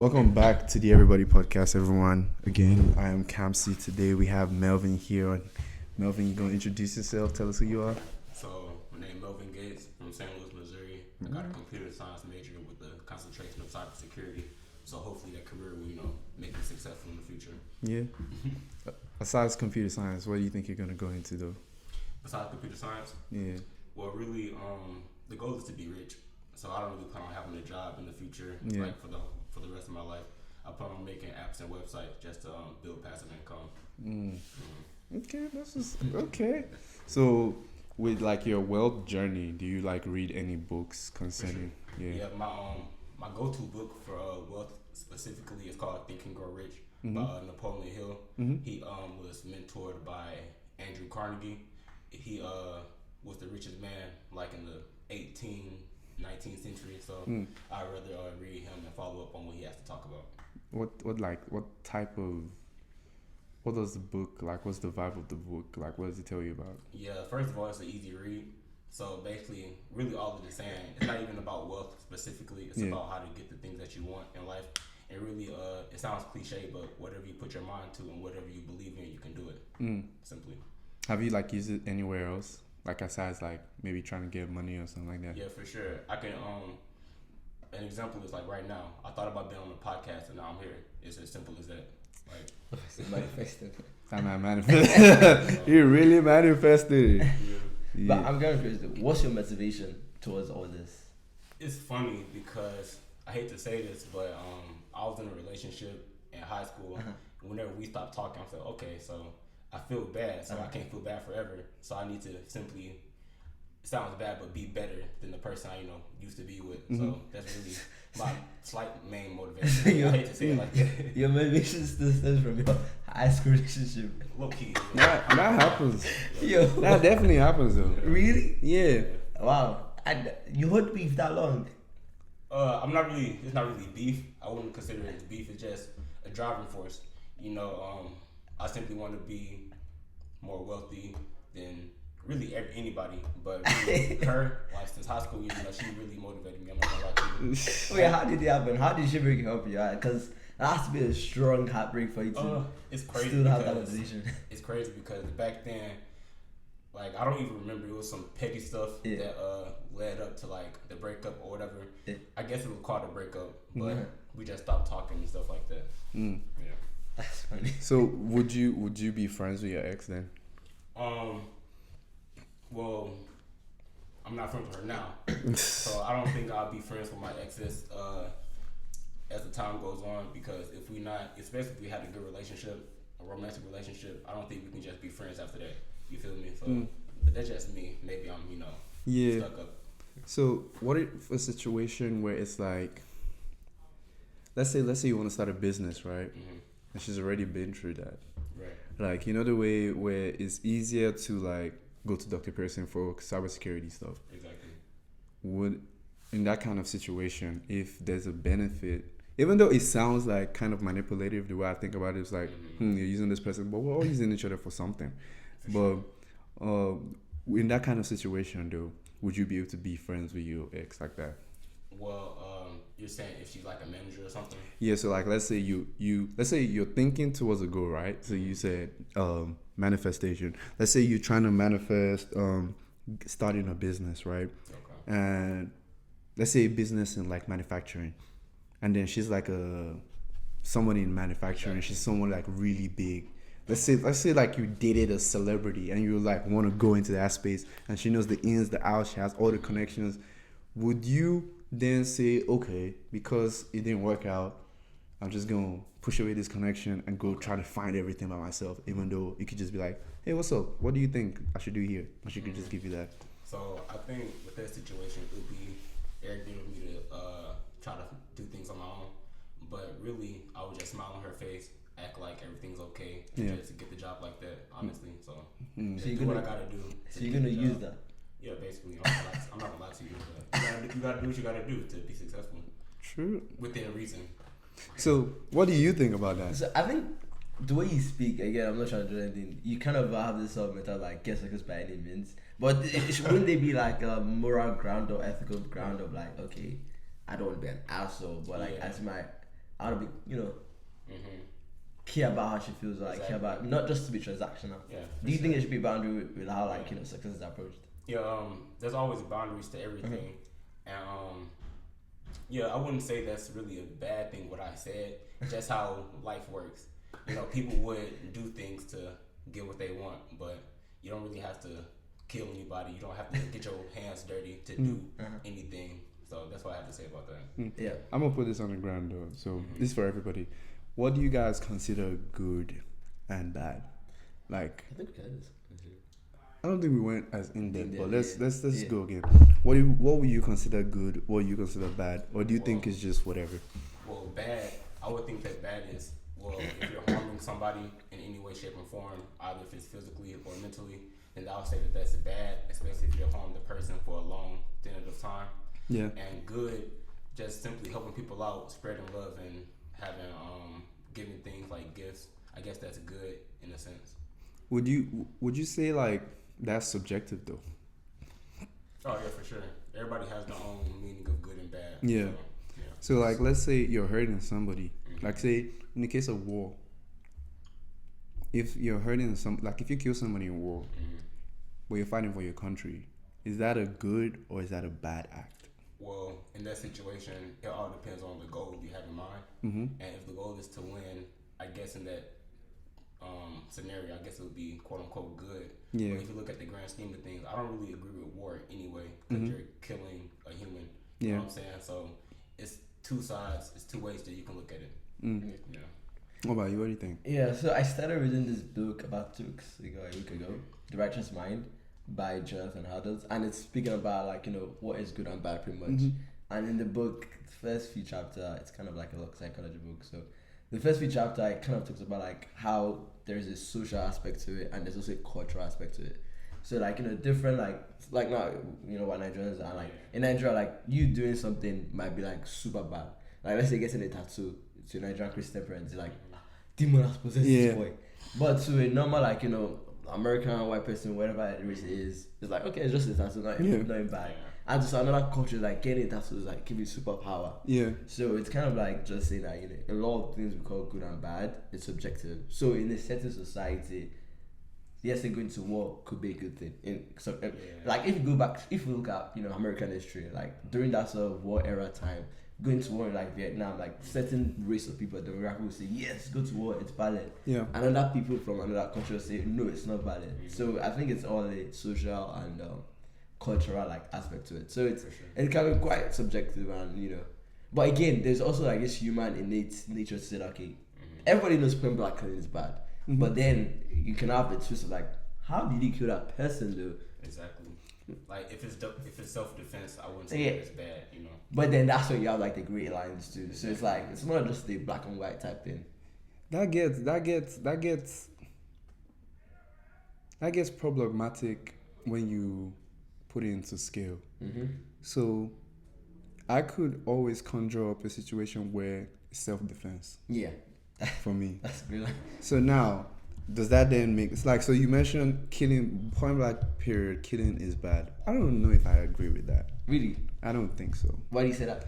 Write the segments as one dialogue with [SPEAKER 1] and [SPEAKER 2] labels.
[SPEAKER 1] Welcome back to the Everybody Podcast, everyone. Again, I am Kamsi. Today we have Melvin here. Melvin, you gonna introduce yourself? Tell us who you are.
[SPEAKER 2] So, my name is Melvin Gates from St. Louis, Missouri. I got a computer science major with a concentration of cybersecurity. So, hopefully, that career will, make me successful in the future.
[SPEAKER 1] Yeah. Besides computer science, what do you think you're gonna go into though?
[SPEAKER 2] Besides computer science,
[SPEAKER 1] Yeah.
[SPEAKER 2] well, really, the goal is to be rich. So, I don't really plan on having a job in the future,
[SPEAKER 1] Yeah.
[SPEAKER 2] like for the rest of my life. I plan on making apps and websites just to build passive income.
[SPEAKER 1] Okay, that's just okay. So, with like your wealth journey, do you like read any books concerning?
[SPEAKER 2] Yeah, my go-to book for wealth specifically is called Think and Grow Rich by Napoleon Hill. He was mentored by Andrew Carnegie. He was the richest man like in the 19th century. So I'd rather read him and follow up on what he has to talk about.
[SPEAKER 1] What type of what does the book like? What's the vibe of the book like? What does it tell you about?
[SPEAKER 2] Yeah, first of all, it's an easy read. So basically, really all it is saying, it's not even about wealth specifically. It's about how to get the things that you want in life. And really, it sounds cliche, but whatever you put your mind to and whatever you believe in, you can do it. Simply.
[SPEAKER 1] Have you like used it anywhere else? Like aside like maybe trying to get money or something like that?
[SPEAKER 2] Yeah, for sure. I can. An example is like right now. I thought about being on the podcast, and now I'm here. It's as simple as that. Like,
[SPEAKER 3] It's manifested.
[SPEAKER 1] I'm not manifest. You really manifested it.
[SPEAKER 3] But
[SPEAKER 1] Yeah.
[SPEAKER 3] I'm kind of curious, what's your motivation towards all this?
[SPEAKER 2] it's funny because I hate to say this, but I was in a relationship in high school. Whenever we stopped talking, I said, okay, so I feel bad, so I can't feel bad forever. So I need to simply, it sounds bad, but be better than the person I used to be with. So that's really my slight main motivation. I hate to say it like that.
[SPEAKER 3] Your motivation still stems from your high school relationship.
[SPEAKER 2] Low key.
[SPEAKER 1] That happens.
[SPEAKER 3] Yo,
[SPEAKER 1] That definitely happens though.
[SPEAKER 3] really?
[SPEAKER 1] Yeah.
[SPEAKER 3] Wow. And you hold beef that long?
[SPEAKER 2] I'm not really. It's not really beef. I wouldn't consider it beef. It's just a driving force. I simply want to be more wealthy than really anybody. But really her, like since high school, she really motivated me. I'm not gonna lie to you.
[SPEAKER 3] Wait, how did it happen? How did she break it up? Yeah, because that has to be a strong heartbreak for you to
[SPEAKER 2] It's crazy.
[SPEAKER 3] still have that
[SPEAKER 2] because-
[SPEAKER 3] motivation.
[SPEAKER 2] It's crazy because back then, like I don't even remember. It was some petty stuff that led up to like the breakup or whatever.
[SPEAKER 3] Yeah.
[SPEAKER 2] I guess it was called a breakup, but we just stopped talking and stuff like that. Yeah.
[SPEAKER 3] That's funny.
[SPEAKER 1] So would you be friends with your ex then?
[SPEAKER 2] Well, I'm not friends with her now, so I don't think I'll be friends with my exes as the time goes on. Because if we not, especially if we had a good relationship, a romantic relationship, I don't think we can just be friends after that. You feel me? So, but that's just me. Maybe I'm,
[SPEAKER 1] Yeah.
[SPEAKER 2] stuck up.
[SPEAKER 1] So what if a situation where it's like, let's say you want to start a business, right? And she's already been through that.
[SPEAKER 2] Right.
[SPEAKER 1] Like the way where it's easier to like go to Dr. Pearson for cybersecurity stuff.
[SPEAKER 2] Exactly.
[SPEAKER 1] Would in that kind of situation, if there's a benefit, even though it sounds like kind of manipulative, the way I think about it is like, you're using this person, but we're all using each other for something. In that kind of situation, though, would you be able to be friends with your ex like that?
[SPEAKER 2] Well, you're saying if she's like a manager or something?
[SPEAKER 1] Yeah. So like, let's say let's say you're thinking towards a goal, right? So you said manifestation. Let's say you're trying to manifest starting a business, right?
[SPEAKER 2] Okay.
[SPEAKER 1] And let's say a business in like manufacturing, and then she's like someone in manufacturing. She's someone like really big. Let's say like you dated a celebrity and you like want to go into that space, and she knows the ins, the outs, she has all the connections. Would you then say, okay, because it didn't work out, I'm just gonna push away this connection and go try to find everything by myself, even though it could just be like, hey, what's up? What do you think I should do here? And she could just give you that.
[SPEAKER 2] So I think with that situation, it would be arrogant of me to try to do things on my own. But really, I would just smile on her face, act like everything's okay, and just get the job like that, honestly. So, just
[SPEAKER 3] So you're
[SPEAKER 2] do what I
[SPEAKER 3] gonna-
[SPEAKER 2] gotta do.
[SPEAKER 3] So
[SPEAKER 2] to
[SPEAKER 3] you're
[SPEAKER 2] get
[SPEAKER 3] gonna
[SPEAKER 2] the
[SPEAKER 3] use
[SPEAKER 2] job.
[SPEAKER 3] that?
[SPEAKER 2] Yeah, basically. I'm not gonna lie to you. But you gotta do what you gotta do to be successful
[SPEAKER 1] True.
[SPEAKER 2] within reason.
[SPEAKER 1] So what do you think about that?
[SPEAKER 3] So I think the way you speak, again, I'm not trying to do anything. You kind of have this sort of mental like guess like by any means. But wouldn't they be like a moral ground or ethical ground of like, okay, I don't want to be an asshole, but like
[SPEAKER 2] Yeah.
[SPEAKER 3] as my I want to be,
[SPEAKER 2] Mm-hmm.
[SPEAKER 3] care about how she feels, or like care
[SPEAKER 2] Exactly.
[SPEAKER 3] about not just to be transactional.
[SPEAKER 2] Yeah.
[SPEAKER 3] Do you think there should be a boundary with how like success is approached?
[SPEAKER 2] Yeah, there's always boundaries to everything, and yeah, I wouldn't say that's really a bad thing. What I said, just how life works. People would do things to get what they want, but you don't really have to kill anybody. You don't have to get your hands dirty to do anything. So that's what I have to say about that.
[SPEAKER 3] Yeah.
[SPEAKER 1] I'm gonna put this on the ground though. So this is for everybody. What do you guys consider good and bad? Like,
[SPEAKER 3] I think it is.
[SPEAKER 1] I don't think we went as in depth, but let's
[SPEAKER 3] Yeah.
[SPEAKER 1] go again. What would you consider good? What do you consider bad? Or do you think it's just whatever?
[SPEAKER 2] Well, bad, I would think that bad is, if you're harming somebody in any way, shape, or form, either if it's physically or mentally, then I would say that that's bad, especially if you harm the person for a long extent of time.
[SPEAKER 1] Yeah.
[SPEAKER 2] And good, just simply helping people out, spreading love, and having, giving things like gifts. I guess that's good in a sense.
[SPEAKER 1] Would you say like that's subjective though?
[SPEAKER 2] Oh yeah, for sure. Everybody has their own meaning of good and bad.
[SPEAKER 1] Yeah.
[SPEAKER 2] So, yeah.
[SPEAKER 1] So like, let's say you're hurting somebody. Like, say in the case of war, if you're hurting if you kill somebody in war, but you're fighting for your country, is that a good or is that a bad act?
[SPEAKER 2] Well, in that situation, it all depends on the goal you have in mind.
[SPEAKER 1] Mm-hmm.
[SPEAKER 2] And if the goal is to win, I guess in that scenario, I guess it would be quote unquote good.
[SPEAKER 1] Yeah.
[SPEAKER 2] But if you look at the grand scheme of things, I don't really agree with war anyway, because you're killing a human. You
[SPEAKER 1] Yeah.
[SPEAKER 2] know what I'm saying? So it's two sides, it's two ways that you can look at it. Yeah.
[SPEAKER 1] What about you? What do you think?
[SPEAKER 3] Yeah, so I started reading this book about 2 weeks ago, a week ago, The Righteous Mind by Jonathan Haidt, and it's speaking about what is good and bad pretty much. And in the book, the first few chapters, it's kind of like a psychology book. So the first few chapters, it kind of talks about like how there's a social aspect to it and there's also a cultural aspect to it. So different like now what Nigerians are like. In Nigeria, like you doing something might be like super bad. Like let's say getting a tattoo to Nigerian Christian parents, like demon has possessed this boy. But to a normal American white person, whatever it is, it's like okay, it's just a tattoo, nothing bad. And to another culture, like getting a tattoo is like give you superpower.
[SPEAKER 1] Yeah.
[SPEAKER 3] So it's kind of like just saying that a lot of things we call good and bad, it's subjective. So in a certain society, yes, going to war could be a good thing. Like if you look at American history, like during that sort of war era time, going to war in like Vietnam, like certain race of people, the Iraqi will say yes, go to war, it's valid.
[SPEAKER 1] Yeah.
[SPEAKER 3] And other people from another culture say no, it's not valid. So I think it's all a social and cultural aspect to it. So it can be quite subjective and but again, there's also this human innate nature to say that, okay, everybody knows point blank killing is bad. But then you can have the twist of how did he kill that person though?
[SPEAKER 2] Exactly. Like if it's self-defense, I wouldn't say it's bad,
[SPEAKER 3] But then that's when you have the gray lines too. So it's it's not just a black and white type thing.
[SPEAKER 1] That gets problematic when you put it into scale. So I could always conjure up a situation where it's self-defense.
[SPEAKER 3] Yeah.
[SPEAKER 1] For me.
[SPEAKER 3] That's good.
[SPEAKER 1] So now, does that then make it's so you mentioned killing point blank period killing is bad. I don't know if I agree with that.
[SPEAKER 3] Really?
[SPEAKER 1] I don't think so.
[SPEAKER 3] Why do you say that?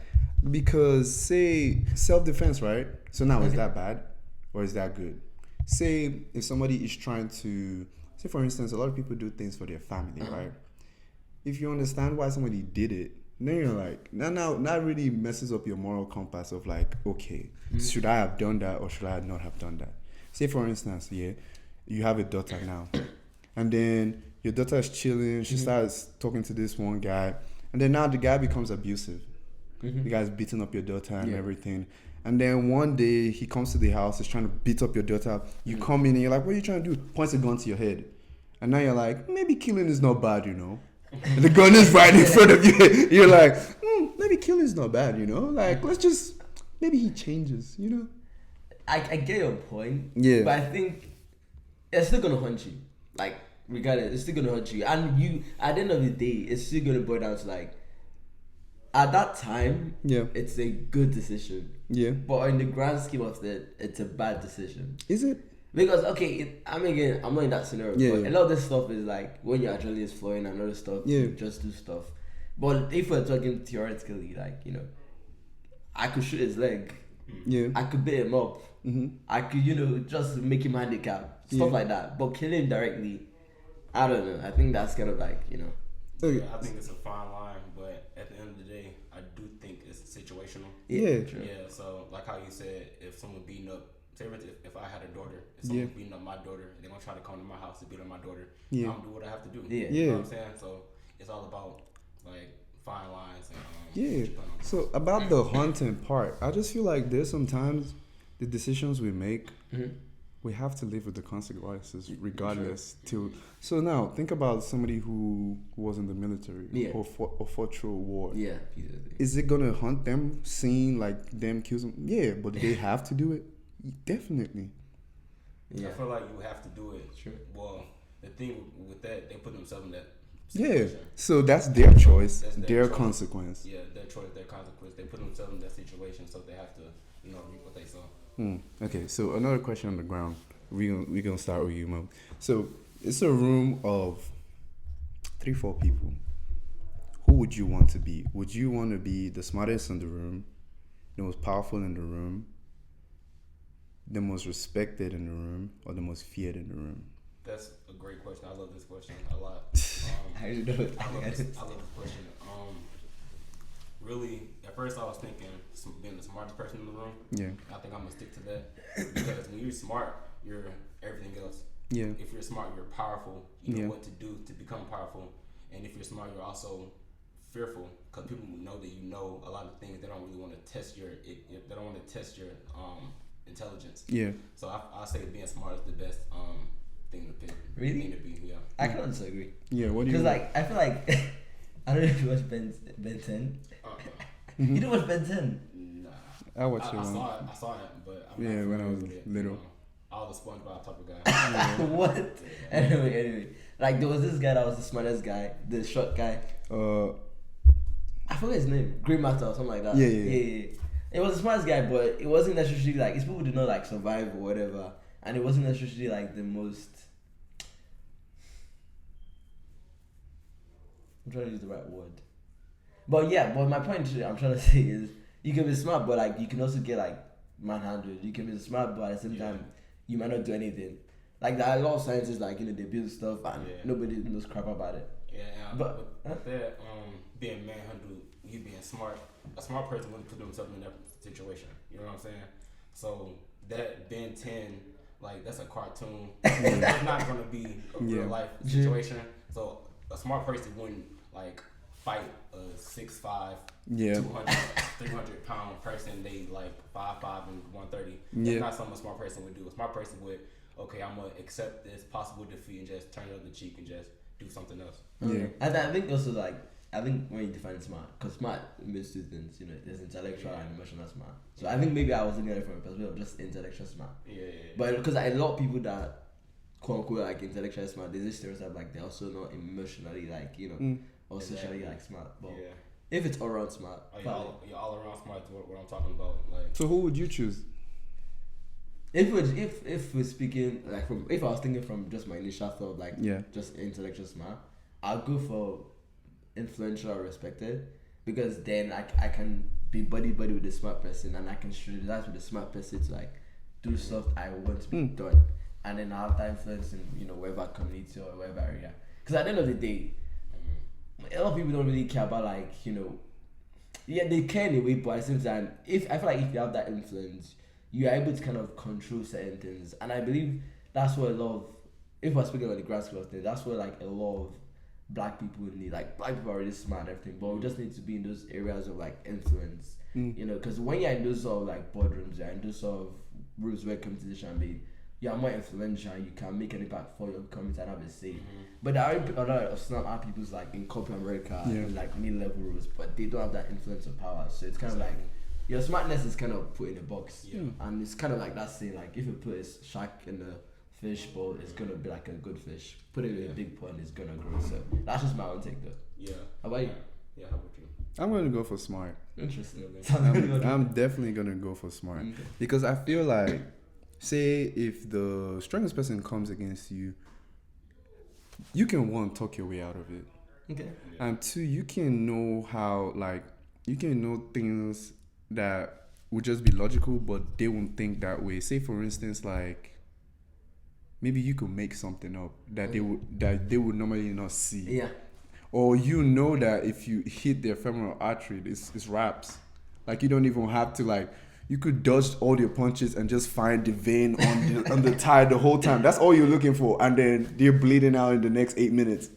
[SPEAKER 1] Because say self-defense, right? So now is that bad or is that good? Say if somebody is trying to say for instance, a lot of people do things for their family, right? If you understand why somebody did it, then you're like, now really messes up your moral compass of okay, should I have done that or should I not have done that? Say for instance, you have a daughter now, and then your daughter is chilling, she starts talking to this one guy, and then now the guy becomes abusive. The guy's beating up your daughter and everything. And then one day he comes to the house, he's trying to beat up your daughter. You come in and you're like, what are you trying to do? Points a gun to your head. And now you're like, maybe killing is not bad, And the gun is right in front of you. You're like, maybe killing is not bad, let's just, maybe he changes,
[SPEAKER 3] I get your point.
[SPEAKER 1] Yeah.
[SPEAKER 3] But I think it's still gonna haunt you. Regardless, it's still gonna haunt you. And you, at the end of the day, it's still gonna boil down to at that time, it's a good decision.
[SPEAKER 1] Yeah.
[SPEAKER 3] But in the grand scheme of it, it's a bad decision.
[SPEAKER 1] Is it?
[SPEAKER 3] Because I'm not in that scenario. But a lot of this stuff is when your adrenaline is flowing and other stuff, you just do stuff. But if we're talking theoretically, I could shoot his leg
[SPEAKER 1] Yeah.
[SPEAKER 3] I could beat him up. I could, just make him handicap. Stuff
[SPEAKER 1] Yeah.
[SPEAKER 3] like that. But kill him directly, I don't know. I think that's kind of like,
[SPEAKER 1] Okay.
[SPEAKER 2] Yeah, I think it's a fine line, but at the end of the day, I do think it's situational.
[SPEAKER 1] Yeah.
[SPEAKER 3] True.
[SPEAKER 2] Yeah, so like how you said, if someone beating up, say if I had a daughter, if someone's beating up my daughter, they're gonna try to come to my house to beat up my daughter.
[SPEAKER 1] Yeah.
[SPEAKER 2] I'm gonna do what I have to do.
[SPEAKER 3] Yeah.
[SPEAKER 2] You know
[SPEAKER 1] Yeah.
[SPEAKER 2] what I'm saying? So it's all about like fine lines and
[SPEAKER 1] Yeah.
[SPEAKER 2] what you plan on
[SPEAKER 1] So about the hunting part, I just feel like there's sometimes the decisions we make, we have to live with the consequences regardless. So now think about somebody who was in the military
[SPEAKER 3] Yeah.
[SPEAKER 1] or fought through a war.
[SPEAKER 3] Yeah.
[SPEAKER 1] Is it gonna hunt them, seeing like them kill them? Yeah, but do they have to do it? Definitely.
[SPEAKER 3] Yeah.
[SPEAKER 2] I feel like you have to do it.
[SPEAKER 3] Sure.
[SPEAKER 2] Well, the thing with that, they put themselves in that
[SPEAKER 1] Yeah.
[SPEAKER 2] situation.
[SPEAKER 1] So that's their choice,
[SPEAKER 2] That's their
[SPEAKER 1] their
[SPEAKER 2] choice.
[SPEAKER 1] consequence.
[SPEAKER 2] Yeah, their choice, their consequence. They put themselves in that situation, so they have to, reap what they sow.
[SPEAKER 1] Okay, so another question on the ground. We gonna start with you, Mo. So it's a room of 3-4 people. Who would you want to be? Would you want to be the smartest in the room, the most powerful in the room, the most respected in the room, or the most feared in the room?
[SPEAKER 2] That's a great question. I love this question a lot.
[SPEAKER 3] How you do it?
[SPEAKER 2] I love this question. Really, at first I was thinking being the smartest person in the room.
[SPEAKER 1] Yeah.
[SPEAKER 2] I think I'm gonna stick to that because when you're smart, you're everything else.
[SPEAKER 1] Yeah.
[SPEAKER 2] If you're smart, you're powerful. You know
[SPEAKER 1] Yeah.
[SPEAKER 2] what to do to become powerful. And if you're smart, you're also fearful because people know that you know a lot of things. They don't really want to test they don't want to test your intelligence.
[SPEAKER 1] Yeah.
[SPEAKER 2] So I say being smart is the best thing to pick.
[SPEAKER 3] Really?
[SPEAKER 2] Thing to be, yeah.
[SPEAKER 3] I can't disagree.
[SPEAKER 1] Yeah. What do you?
[SPEAKER 3] Because I feel like I don't know if you watch Ben 10. You don't watch Ben 10?
[SPEAKER 2] Nah.
[SPEAKER 1] I watch it.
[SPEAKER 2] I
[SPEAKER 1] one.
[SPEAKER 2] saw it, but I'm
[SPEAKER 1] Yeah,
[SPEAKER 2] not
[SPEAKER 1] when I
[SPEAKER 2] familiar
[SPEAKER 1] was
[SPEAKER 2] with it,
[SPEAKER 1] little.
[SPEAKER 2] I was a SpongeBob type of guy.
[SPEAKER 3] What? Anyway. Like, there was this guy that was the smartest guy, the short guy. I forgot his name. Grey Matter or something like that.
[SPEAKER 1] Yeah.
[SPEAKER 3] It was the smartest guy, but it wasn't necessarily like, his people did not like survive or whatever. And it wasn't necessarily like the most. I'm trying to use the right word. But my point I'm trying to say is you can be smart, but like you can also get like manhandled. You can be smart, but at the same time you might not do anything. Like there are a lot of scientists like they build stuff and nobody knows crap about it.
[SPEAKER 2] Yeah,
[SPEAKER 3] but
[SPEAKER 2] with that being manhandled, you being smart, a smart person wouldn't put themselves in that situation. You know what I'm saying? So that Ben 10, like that's a cartoon. It's not gonna be a real life situation. So a smart person wouldn't like fight a 6'5", 200, 300 pound person. They like 5'5" and 130. That's not something a smart person would do. A smart person would, okay, I'm gonna accept this possible defeat and just turn the other cheek and just do something else.
[SPEAKER 3] Yeah, and I think also like when you define smart, because smart means two things. There's intellectual and emotional smart. So I think maybe I was looking at it from a perspective of just intellectual smart.
[SPEAKER 2] Yeah.
[SPEAKER 3] But because a lot of people that quote unquote like intellectually smart, there's this stereotype like they're also not emotionally like or socially like smart. But if it's all around smart,
[SPEAKER 2] you're all around smart. What I'm talking about, like.
[SPEAKER 1] So who would you choose?
[SPEAKER 3] If we're speaking like if I was thinking from just my initial thought like just intellectual smart, I'll go for influential or respected because then I can be buddy with the smart person and I can strategize with the smart person to like do stuff I want to be done, and then I'll have that influence in whatever community or whatever area. Because at the end of the day, a lot of people don't really care about like they care in a way, but at the same time, if I feel like if you have that influence, you are able to kind of control certain things, and I believe that's what a lot of, if we're speaking about the grand scale of things, that's what like a lot of black people need. Like black people are really smart and everything, but we just need to be in those areas of like influence, because when you're in those sort of like boardrooms, you're in those sort of rooms where competition be, you are more influential, you can make an impact for your community and have a say. But there are other smart people's like in corporate America in like mid-level roles, but they don't have that influence or power, so it's kind of like your smartness is kind of put in a box, and it's kind of like that saying like if you put a shark in the fish bowl, it's gonna be like a good fish. Put it in a big pond, it's gonna grow. So that's just my own take though.
[SPEAKER 2] Yeah.
[SPEAKER 3] How about you?
[SPEAKER 2] Yeah, how about you?
[SPEAKER 1] I'm gonna go for smart.
[SPEAKER 3] Interesting.
[SPEAKER 1] I'm definitely gonna go for smart because I feel like, say if the strongest person comes against you, you can one talk your way out of it.
[SPEAKER 3] Okay.
[SPEAKER 1] And two, you can know how like you can know things that would just be logical, but they won't think that way. Say for instance, like maybe you could make something up that they would normally not see.
[SPEAKER 3] Yeah.
[SPEAKER 1] Or you know that if you hit the femoral artery, it's wraps. Like you don't even have to like. You could dodge all your punches and just find the vein on the thigh the whole time. That's all you're looking for, and then they're bleeding out in the next 8 minutes.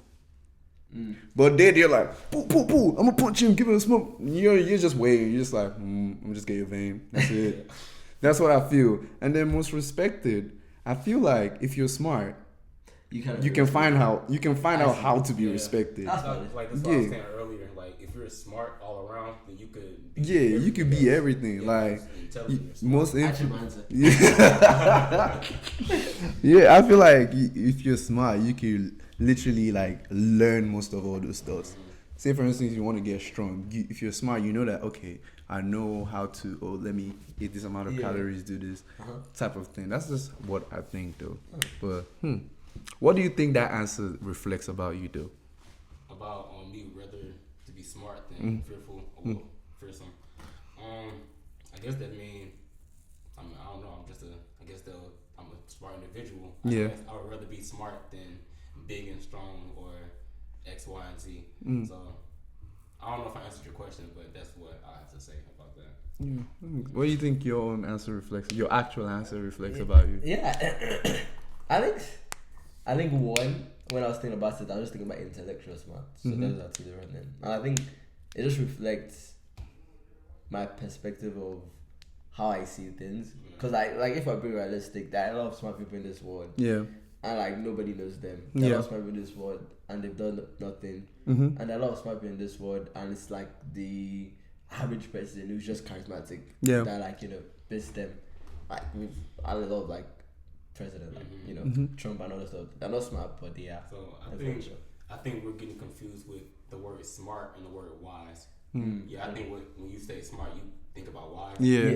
[SPEAKER 1] But they're like, poo, poo, poo, I'm gonna punch him, give him a smoke. You're just waiting. You're just like, I'm just getting a vein. That's it. That's what I feel. And then most respected, I feel like if you're smart, you can find out how to be respected.
[SPEAKER 2] That's what I was saying earlier. Like if you're smart all around, then you could be
[SPEAKER 1] you could be everything.
[SPEAKER 2] Yeah,
[SPEAKER 1] like
[SPEAKER 2] most
[SPEAKER 1] I feel like if you're smart, you can literally like learn most of all those stuff. Say for instance, you want to get strong. If you're smart, you know that okay, I know how to. Oh, let me eat this amount of calories, do this type of thing. That's just what I think, though. But what do you think that answer reflects about you, though?
[SPEAKER 2] About me rather to be smart than fearful or fearsome. I guess that means I don't know. I'm a smart individual. I guess I would rather be smart than big and strong or X, Y, and Z. So I don't know if I answered your question, but that's what I have to say about that.
[SPEAKER 1] What do you think your own answer reflects? Your actual answer reflects about you?
[SPEAKER 3] Yeah, I think one, when I was thinking about it, I was just thinking about intellectual smart. So those are two different things. And I think it just reflects my perspective of how I see things. Because if I be realistic, there are a lot of smart people in this world. Yeah. And like nobody knows them. There are a lot of smart people in this world and they've done nothing. And there are a lot of smart people in this world and it's like the average person who's just charismatic. Yeah. That like, beats them. Like with a lot of like president, like Trump and all that stuff. They're not smart, but they are.
[SPEAKER 2] So I think we're getting confused with the word smart and the word wise. Yeah, I think when you say smart, you think about wise. Yeah.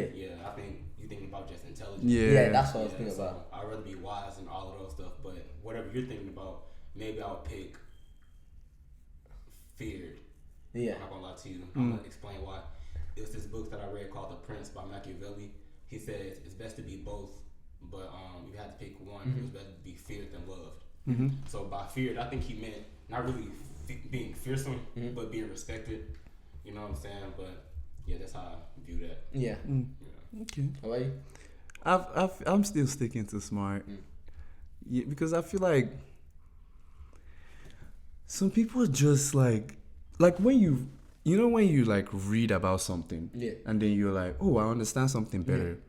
[SPEAKER 2] I think you think about just intelligence.
[SPEAKER 3] Yeah, that's what I was thinking about.
[SPEAKER 2] I'd rather be wise and all of those stuff, but whatever you're thinking about, maybe I'll pick feared. Yeah. I'm not gonna lie to you. I'm gonna explain why. It was this book that I read called The Prince by Machiavelli. He says it's best to be both, but you had to pick one. It was better to be feared than loved. So by feared, I think he meant not really being fearsome, but being respected. You know what I'm saying? But yeah, that's how I view that.
[SPEAKER 3] Yeah.
[SPEAKER 1] Okay.
[SPEAKER 3] How about you?
[SPEAKER 1] I'm still sticking to smart. Yeah, because I feel like some people just like when you like read about something, and then you're like, oh, I understand something better.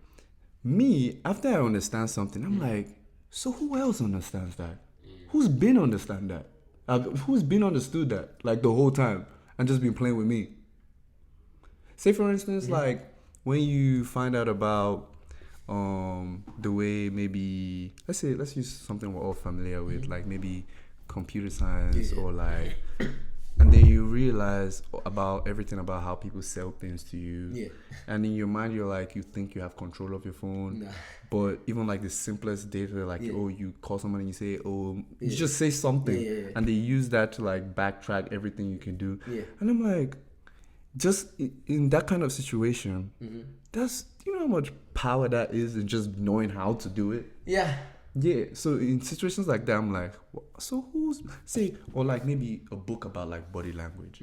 [SPEAKER 1] Me, after I understand something, I'm like, so who else understands that? Who's been understand that? Who's been understood that like the whole time and just been playing with me? Say for instance, like when you find out about the way maybe let's use something we're all familiar with, like maybe computer science or like, and then you realize about everything about how people sell things to you, and in your mind you're like, you think you have control of your phone, but even like the simplest data, like you call someone and you say, you just say something, and they use that to like backtrack everything you can do, and I'm like, just in that kind of situation, that's, how much power that is in just knowing how to do it. Yeah, so in situations like that, I'm like, so or like maybe a book about like body language,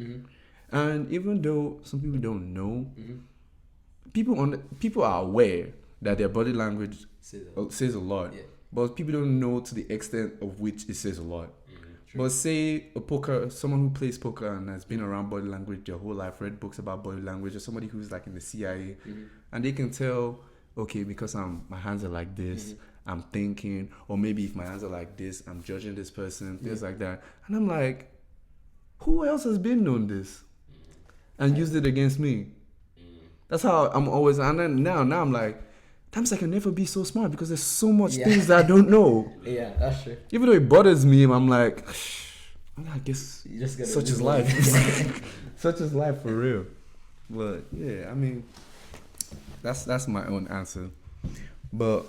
[SPEAKER 1] and even though some people don't know, people are aware that their body language says a lot, but people don't know to the extent of which it says a lot. But say someone who plays poker and has been around body language their whole life, read books about body language, or somebody who's like in the CIA, and they can tell, okay, because my hands are like this, I'm thinking, or maybe if my hands are like this, I'm judging this person, things like that. And I'm like, who else has been known this and used it against me? That's how I'm always, and then now I'm like, times I can never be so smart because there's so much things that I don't know.
[SPEAKER 3] Yeah, that's true.
[SPEAKER 1] Even though it bothers me, I'm like, I guess such is life. Such is life for real. But yeah, I mean, that's my own answer. But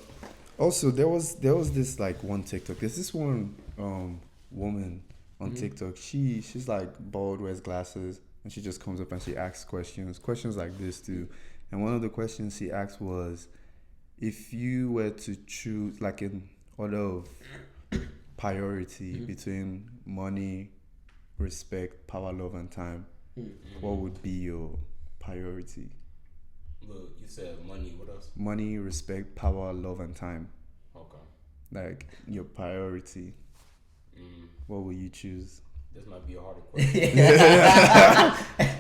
[SPEAKER 1] also there was this like one TikTok. There's this one woman on TikTok. She's like bald, wears glasses, and she just comes up and she asks questions like this too. And one of the questions he asked was, if you were to choose, like in order of priority between money, respect, power, love, and time, what would be your priority?
[SPEAKER 2] Look, you said money. What else?
[SPEAKER 1] Money, respect, power, love, and time.
[SPEAKER 2] Okay.
[SPEAKER 1] Like your priority. What will you choose?
[SPEAKER 2] This might be a harder question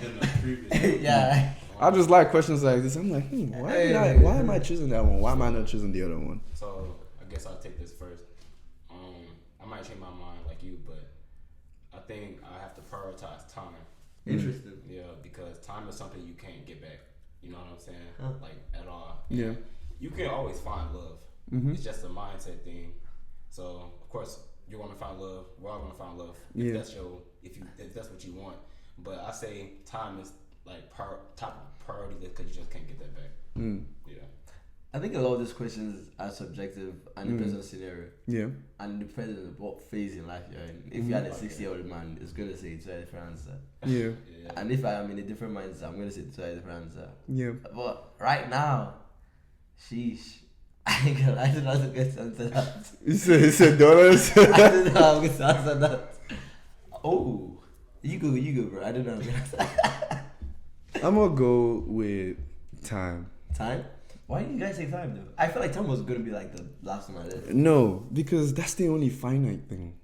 [SPEAKER 2] than the previous.
[SPEAKER 3] Yeah.
[SPEAKER 1] I just like questions like this. I'm like, why am I choosing that one? Why am I not choosing the other one?
[SPEAKER 2] So I guess I'll take this first. I might change my mind like you, but I think I have to prioritize time.
[SPEAKER 3] Interesting.
[SPEAKER 2] Yeah, because time is something you can't get back. You know what I'm saying?
[SPEAKER 3] Huh.
[SPEAKER 2] Like at all.
[SPEAKER 1] Yeah.
[SPEAKER 2] You can always find love.
[SPEAKER 1] Mm-hmm.
[SPEAKER 2] It's just a mindset thing. So of course you're gonna find love. We're all gonna find love.
[SPEAKER 1] Yeah.
[SPEAKER 2] If that's what you want. But I say time is like top priority list because you just can't get that back. Yeah.
[SPEAKER 3] I think a lot of these questions are subjective and depends on scenario.
[SPEAKER 1] Yeah.
[SPEAKER 3] And depends on what phase in life you're in. If you had a 60-year-old man, it's going to say it's a different answer.
[SPEAKER 1] Yeah.
[SPEAKER 2] Yeah.
[SPEAKER 3] And if I am in a different mindset, I'm going to say it's a different answer.
[SPEAKER 1] Yeah.
[SPEAKER 3] But right now, sheesh. I don't know how to get to answer that.
[SPEAKER 1] You said dollars?
[SPEAKER 3] I don't know how I'm going to answer that. Oh. You go, bro. I don't know how I'm going to answer that.
[SPEAKER 1] I'm gonna go with time.
[SPEAKER 3] Time? Why did you guys say time though? I feel like time was going to be like the last one I did.
[SPEAKER 1] No, because that's the only finite thing.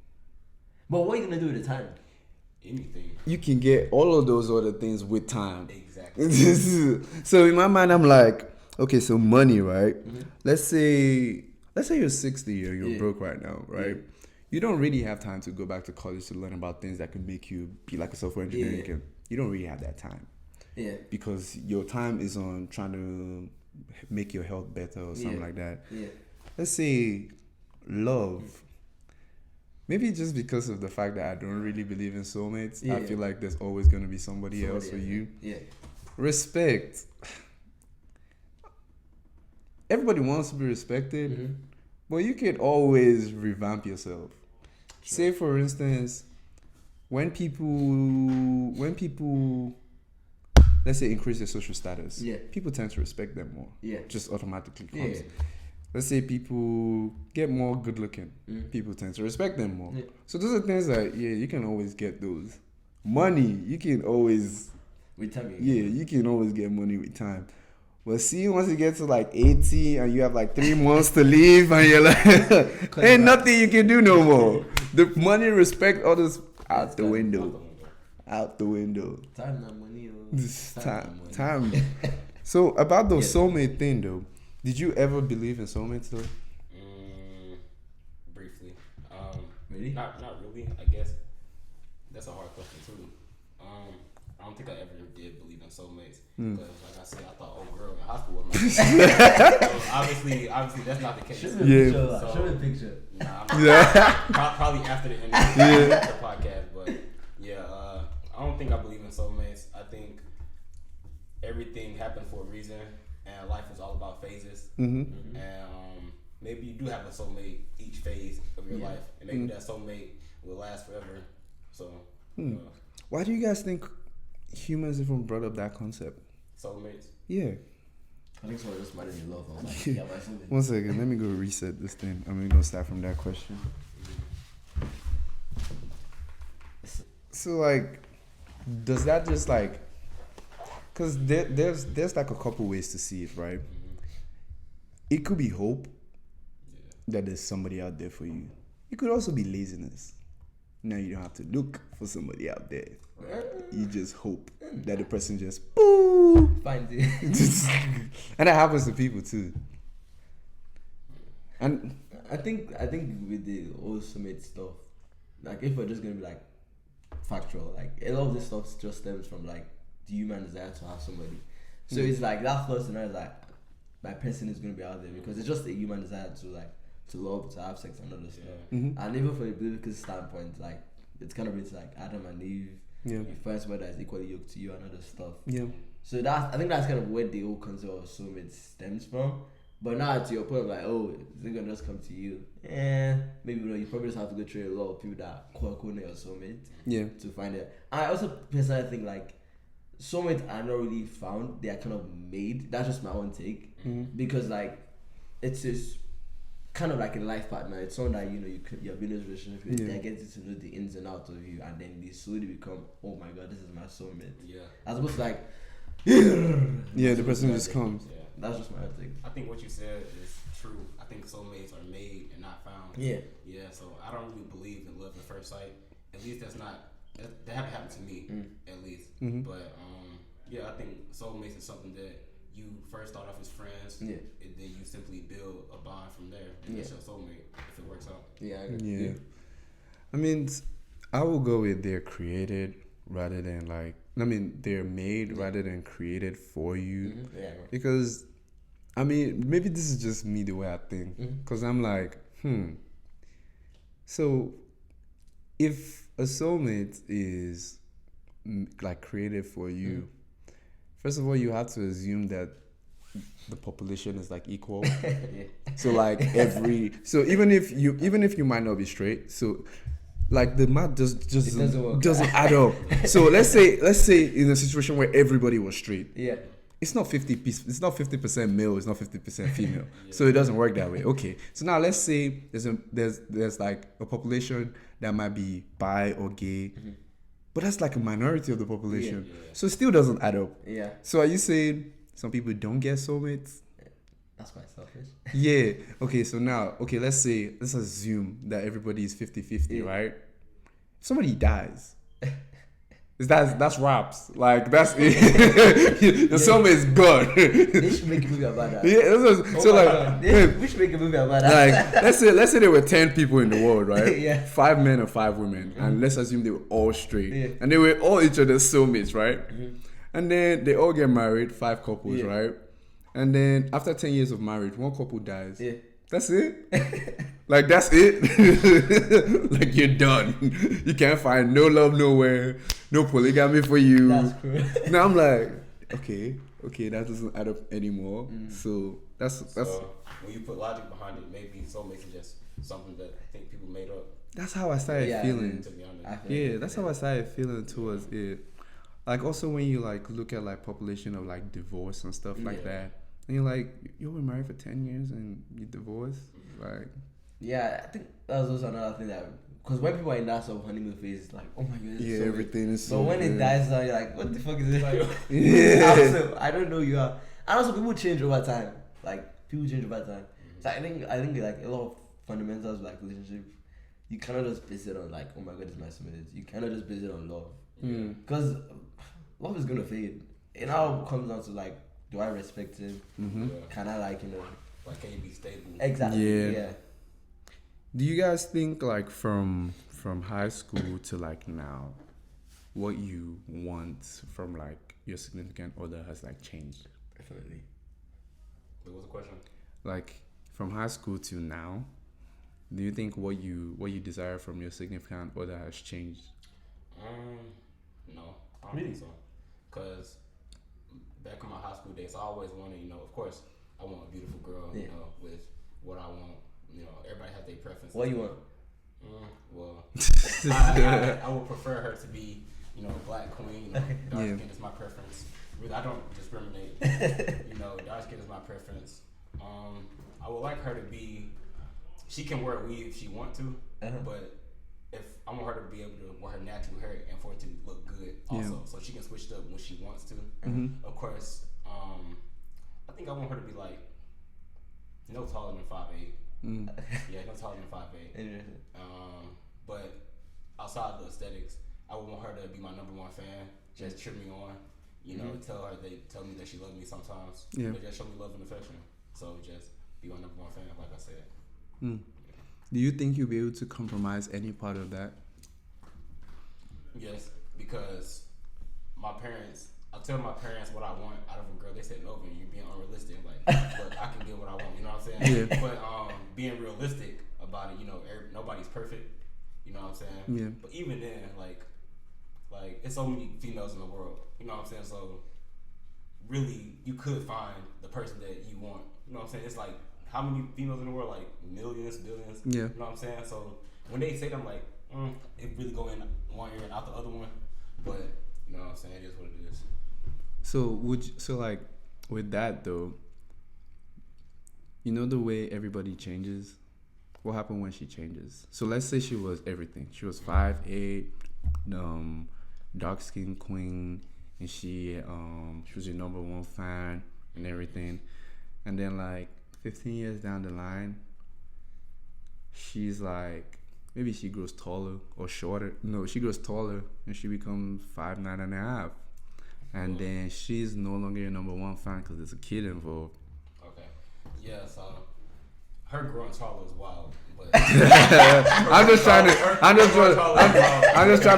[SPEAKER 3] But what are you going to do with the time?
[SPEAKER 2] Anything.
[SPEAKER 1] You can get all of those other things with time.
[SPEAKER 2] Exactly.
[SPEAKER 1] So in my mind, I'm like, okay, so money, right? Let's say you're 60 or you're broke right now, right? You don't really have time to go back to college to learn about things that can make you be like a software engineer. You don't really have that time.
[SPEAKER 3] Yeah.
[SPEAKER 1] Because your time is on trying to make your health better or something like that.
[SPEAKER 3] Yeah.
[SPEAKER 1] Let's say love. Maybe just because of the fact that I don't really believe in soulmates, I feel like there's always going to be somebody else for you.
[SPEAKER 3] Yeah.
[SPEAKER 1] Respect. Everybody wants to be respected, but you can always revamp yourself. Say, for instance, when people let's say increase their social status, people tend to respect them more. Just automatically comes. Let's say people get more good looking, people tend to respect them more. So those are things that you can always get those. Money, you can always
[SPEAKER 3] with time.
[SPEAKER 1] You can always get money with time. But see, once you get to like 80 and you have like 3 months to live and you're like, ain't nothing you can do no more. The money, respect, all this out the window. Out the window.
[SPEAKER 3] Time, not money.
[SPEAKER 1] Time. So about the soulmate thing though, did you ever believe in soulmates though?
[SPEAKER 2] Briefly.
[SPEAKER 3] Really?
[SPEAKER 2] Not really. I guess that's a hard question too. I don't think I ever did believe in soulmates because, like I said, I thought old girl in high school was my so obviously that's not the case.
[SPEAKER 3] Show me a picture.
[SPEAKER 2] Nah, probably after the end of the podcast, but I don't think I believe in soulmates. I think everything happened for a reason, and life is all about phases. And maybe you do have a soulmate each phase of your life, and maybe that soulmate will last forever. So,
[SPEAKER 1] why do you guys think humans even brought up that concept?
[SPEAKER 2] Soulmates.
[SPEAKER 1] Yeah.
[SPEAKER 3] I think someone just might have love. I was like, my soulmate.
[SPEAKER 1] 1 second, let me go reset this thing. I'm gonna start from that question. So like, does that just like, cause there's like a couple ways to see it, right? It could be hope that there's somebody out there for you. It could also be laziness. Now you don't have to look for somebody out there. You just hope that the person just boo
[SPEAKER 3] finds it.
[SPEAKER 1] And that happens to people too. And
[SPEAKER 3] I think with the whole soulmate stuff, like if we're just gonna be like factual, like a lot of this stuff just stems from like the human desire to have somebody. So it's like that first and like my person is gonna be out there because it's just a human desire to love, to have sex and other stuff. And even from a biblical standpoint, like it's kind of like Adam and Eve. You find somebody that's equally yoked to you and other stuff. So I think that's kind of where the whole concept of soulmate stems from. But now to your point, like, oh, is it gonna just come to you? Maybe you probably just have to go through a lot of people that quote unquote your soulmate to find it. I also personally think like soulmates are not really found; they are kind of made. That's just my own take, because like it's just kind of like a life partner. It's someone that you're building a relationship with. They get to know the ins and outs of you, and then they slowly become, oh my god, this is my soulmate.
[SPEAKER 2] Yeah.
[SPEAKER 3] As opposed to like,
[SPEAKER 1] Yeah, the person just comes.
[SPEAKER 2] Yeah.
[SPEAKER 3] that's just my own take.
[SPEAKER 2] I think what you said is true. I think soulmates are made and not found.
[SPEAKER 3] Yeah.
[SPEAKER 2] Yeah. So I don't really believe in love at first sight. At least that haven't happened to me. At least. But yeah, I think soulmates is something that you first start off as friends.
[SPEAKER 3] Yeah.
[SPEAKER 2] And then you simply build a bond from there. And that's your soulmate if it works out.
[SPEAKER 3] Yeah, I agree.
[SPEAKER 1] Yeah. I mean, I will go with they're created rather than they're made rather than created for you.
[SPEAKER 3] Yeah, I agree.
[SPEAKER 1] Because, I mean, maybe this is just me the way I think. Because I'm like, so if a soulmate is like created for you, first of all, you have to assume that the population is like equal.
[SPEAKER 3] Yeah.
[SPEAKER 1] So like even if you might not be straight, so like the math just doesn't add up. So let's say in a situation where everybody was straight,
[SPEAKER 3] Yeah.
[SPEAKER 1] it's not 50% male, it's not 50% female. So it doesn't work that way. Okay. So now let's say there's like a population that might be bi or gay, but that's like a minority of the population.
[SPEAKER 2] Yeah.
[SPEAKER 1] So it still doesn't add up.
[SPEAKER 3] Yeah.
[SPEAKER 1] So are you saying some people don't get soulmates?
[SPEAKER 3] That's quite selfish.
[SPEAKER 1] Yeah. Okay, so now, let's assume that everybody is 50-50, right? If somebody dies, that's raps. Like, that's it. Your soulmate is gone.
[SPEAKER 3] They should make a movie about that.
[SPEAKER 1] Yeah,
[SPEAKER 3] We should make a movie about that.
[SPEAKER 1] like, let's say there were 10 people in the world, right?
[SPEAKER 3] Yeah.
[SPEAKER 1] 5 men or 5 women. And let's assume they were all straight.
[SPEAKER 3] Yeah.
[SPEAKER 1] And they were all each other's soulmates, right? And then they all get married, 5 couples,
[SPEAKER 3] Yeah.
[SPEAKER 1] right? And then after 10 years of marriage, 1 couple dies.
[SPEAKER 3] Yeah.
[SPEAKER 1] That's it? Like, that's it? Like, you're done. You can't find no love nowhere, no polygamy for you.
[SPEAKER 3] That's cool.
[SPEAKER 1] Now I'm like, okay, that doesn't add up anymore. So that's
[SPEAKER 2] So when you put logic behind it, maybe soulmates is just something that I think people made up.
[SPEAKER 1] that's how I started feeling.
[SPEAKER 2] To be honest.
[SPEAKER 3] I feel
[SPEAKER 1] Yeah,
[SPEAKER 3] like
[SPEAKER 1] that's how I started feeling towards it. Like, also when you like look at like population of like divorce and stuff like that, and you're like, you were married for 10 years and you divorced, like.
[SPEAKER 3] Yeah, I think that was also another thing that, because when people are in that sort of honeymoon phase, it's like, oh my god,
[SPEAKER 1] Yeah,
[SPEAKER 3] so
[SPEAKER 1] everything is
[SPEAKER 3] But
[SPEAKER 1] so
[SPEAKER 3] when it
[SPEAKER 1] good.
[SPEAKER 3] dies down, you're like, what the fuck is this? Like,
[SPEAKER 1] Yeah.
[SPEAKER 3] also, I don't know you are. And also, people change over time. Like, people change over time. So I think like a lot of fundamentals of like relationship, you cannot just base it on like, oh my god, it's my soulmate. You cannot just base it on love. Because love is gonna fade. It now comes down to like, do I respect him? Can I like,
[SPEAKER 2] Like, can you be stable?
[SPEAKER 3] Exactly. Yeah.
[SPEAKER 1] Do you guys think like from high school to like now, what you want from like your significant other has like changed?
[SPEAKER 3] Definitely.
[SPEAKER 2] What was the question?
[SPEAKER 1] Like from high school to now, do you think what you desire from your significant other has changed?
[SPEAKER 2] No, I don't think so. Cause back in my high school days, I always wanted, of course, I want a beautiful girl, with what I want. Everybody has their preferences.
[SPEAKER 3] What you want?
[SPEAKER 2] Well, I would prefer her to be, a black queen. Dark skin is my preference. Really, I don't discriminate. Dark skin is my preference. I would like her to be. She can wear a weave if she want to, but if I want her to be able to wear her natural hair and for it to look good also, so she can switch it up when she wants to. Of course, I think I want her to be like no taller than 5'8". Yeah, no taller than 5'8".
[SPEAKER 3] Interesting.
[SPEAKER 2] But outside the aesthetics, I would want her to be my number 1 fan. Just cheer me on. Tell me that she loves me sometimes.
[SPEAKER 1] Yeah.
[SPEAKER 2] But just show me love and affection. So just be my number 1 fan, like I said.
[SPEAKER 1] Do you think you'll be able to compromise any part of that?
[SPEAKER 2] Yes, because I tell my parents what I want out of a girl. They said, no, man, you're being unrealistic. Like, look, I can get what I want. You know what I'm saying?
[SPEAKER 1] Yeah.
[SPEAKER 2] But being realistic about it, nobody's perfect. You know what I'm saying?
[SPEAKER 1] Yeah.
[SPEAKER 2] But even then, like it's so many females in the world. You know what I'm saying? So really, you could find the person that you want. You know what I'm saying? It's like, how many females in the world? Like millions, billions.
[SPEAKER 1] Yeah.
[SPEAKER 2] You know what I'm saying? So when they say them, like, it really go in one ear and out the other one. But you know what I'm saying? It is what it is.
[SPEAKER 1] So like with that though, you know the way everybody changes. What happened when she changes? So let's say she was everything. She was 5'8", dark skinned queen, and she was your number one fan and everything. And then like 15 years down the line, she's like maybe she grows taller or shorter. No, she grows taller and she becomes 5'9.5". And then she's no longer your number one fan because there's a kid involved.
[SPEAKER 2] Okay. Yeah, so her growing taller is wild, but
[SPEAKER 1] I'm just trying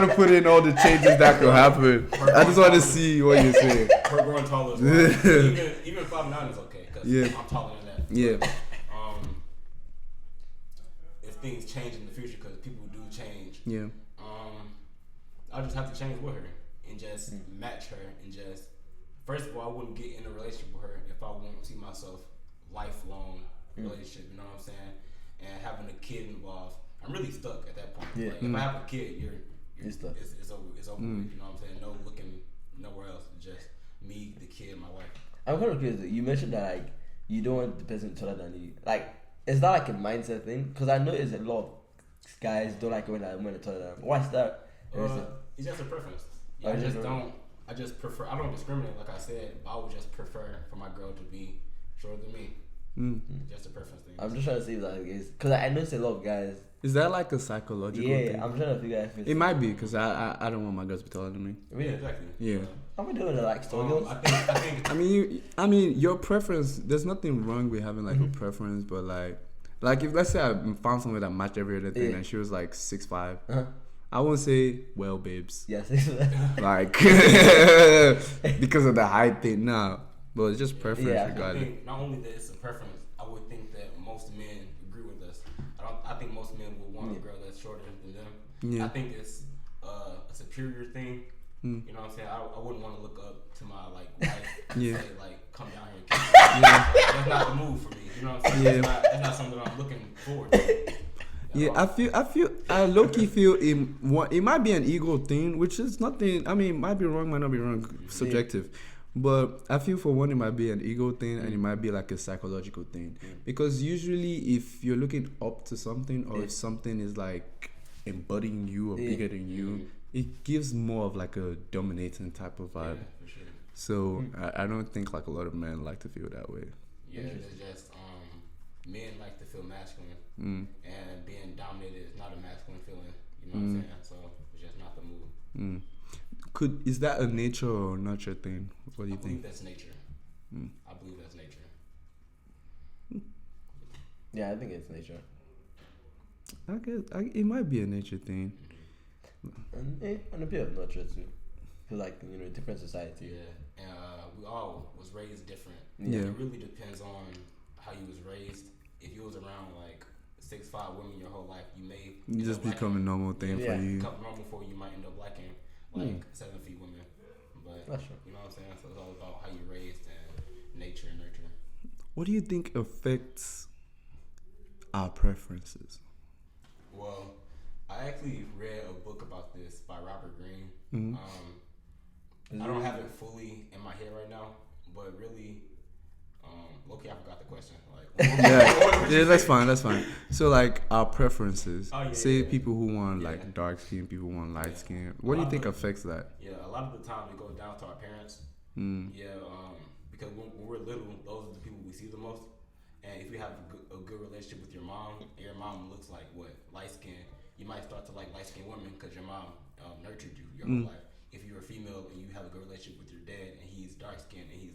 [SPEAKER 1] to put in all the changes that could happen. I just want to see what you're saying.
[SPEAKER 2] Her growing taller is wild. Even 5'9" is okay because I'm taller than that.
[SPEAKER 1] Yeah.
[SPEAKER 2] But, if things change in the future, because people do change.
[SPEAKER 1] Yeah.
[SPEAKER 2] I just have to change with her and just match her and just. First of all, I wouldn't get in a relationship with her if I wouldn't see myself lifelong relationship. You know what I'm saying? And having a kid involved, I'm really stuck at that point.
[SPEAKER 3] Yeah.
[SPEAKER 2] Like, if I have a kid, you're
[SPEAKER 3] stuck.
[SPEAKER 2] It's over. It's over. With, you know what I'm saying? No looking nowhere else. Just me, the kid, my wife.
[SPEAKER 3] I'm kind of curious. You mentioned that like you don't want the person taller than you. Like, is that like a mindset thing? Because I notice a lot of guys don't like when they're taller than them. Why's that?
[SPEAKER 2] It's just a preference. Yeah, I just prefer. I don't discriminate, like I said. But I would just prefer for my girl to be shorter than me. Just a preference thing.
[SPEAKER 3] I'm just trying to see if that is because I notice a lot of guys.
[SPEAKER 1] Is that like a psychological thing?
[SPEAKER 3] Yeah, I'm trying to figure out if it's.
[SPEAKER 1] It might be because I don't want my girls to be taller than me.
[SPEAKER 2] Yeah, exactly.
[SPEAKER 1] Yeah.
[SPEAKER 3] How we doing it like story
[SPEAKER 2] I think.
[SPEAKER 1] I mean, your preference. There's nothing wrong with having like a preference, but like if let's say I found someone that matched every other thing and she was like 6'5", I won't say, well, babes.
[SPEAKER 3] Yes.
[SPEAKER 1] Like because of the height thing, nah. But it's just preference regardless.
[SPEAKER 2] I think not only that it's a preference, I would think that most men agree with us. I think most men would want a girl that's shorter than them.
[SPEAKER 1] Yeah.
[SPEAKER 2] I think it's a superior thing. You know what I'm saying? I wouldn't want to look up to my like wife and say like, come down here and kiss me. That's not the move for me. You know what I'm saying? That's not something I'm looking forward to.
[SPEAKER 1] Yeah, I low-key feel it might be an ego thing, which is nothing. I mean, it might be wrong, might not be wrong, subjective. But I feel for one, it might be an ego thing, and it might be like a psychological thing. Because usually, if you're looking up to something, or if something is like embodying you or bigger than you, it gives more of like a dominating type of vibe.
[SPEAKER 2] Yeah, for sure.
[SPEAKER 1] So I don't think like a lot of men like to feel that way.
[SPEAKER 2] Yeah, it's just men like to feel masculine, and being dominated is not a masculine feeling. You know what I'm saying? So it's just not the move.
[SPEAKER 1] Is that a nature or nurture thing? What do you think?
[SPEAKER 2] I believe that's nature. I believe that's nature.
[SPEAKER 3] Yeah, I think it's nature.
[SPEAKER 1] I guess it might be a nature thing.
[SPEAKER 3] And a bit of nurture too. Feel like different society.
[SPEAKER 2] Yeah, and we all was raised different.
[SPEAKER 1] Yeah.
[SPEAKER 2] It really depends on how you was raised. If you was around like 6'5" women your whole life, you may
[SPEAKER 1] Just become a normal thing for you.
[SPEAKER 2] Become normal for you. Might end up liking like 7 feet women. But
[SPEAKER 3] That's true.
[SPEAKER 2] you know what I'm saying? So it's all about how you raised and nature and nurture.
[SPEAKER 1] What do you think affects our preferences?
[SPEAKER 2] Well, I actually read a book about this by Robert Greene. I don't have it fully in my head right now, but really, okay, I forgot the question. Like,
[SPEAKER 1] yeah, that's fine. So like our preferences.
[SPEAKER 2] Oh, yeah,
[SPEAKER 1] say
[SPEAKER 2] yeah.
[SPEAKER 1] people who want like dark skin, people who want light skin. What do you think affects that?
[SPEAKER 2] Yeah, a lot of the time it goes down to our parents. Yeah, because when we're little, those are the people we see the most. And if you have a good relationship with your mom, and your mom looks like light skin, you might start to like light skinned women because your mom nurtured you your whole life. If you're a female and you have a good relationship with your dad and he's dark skinned and he's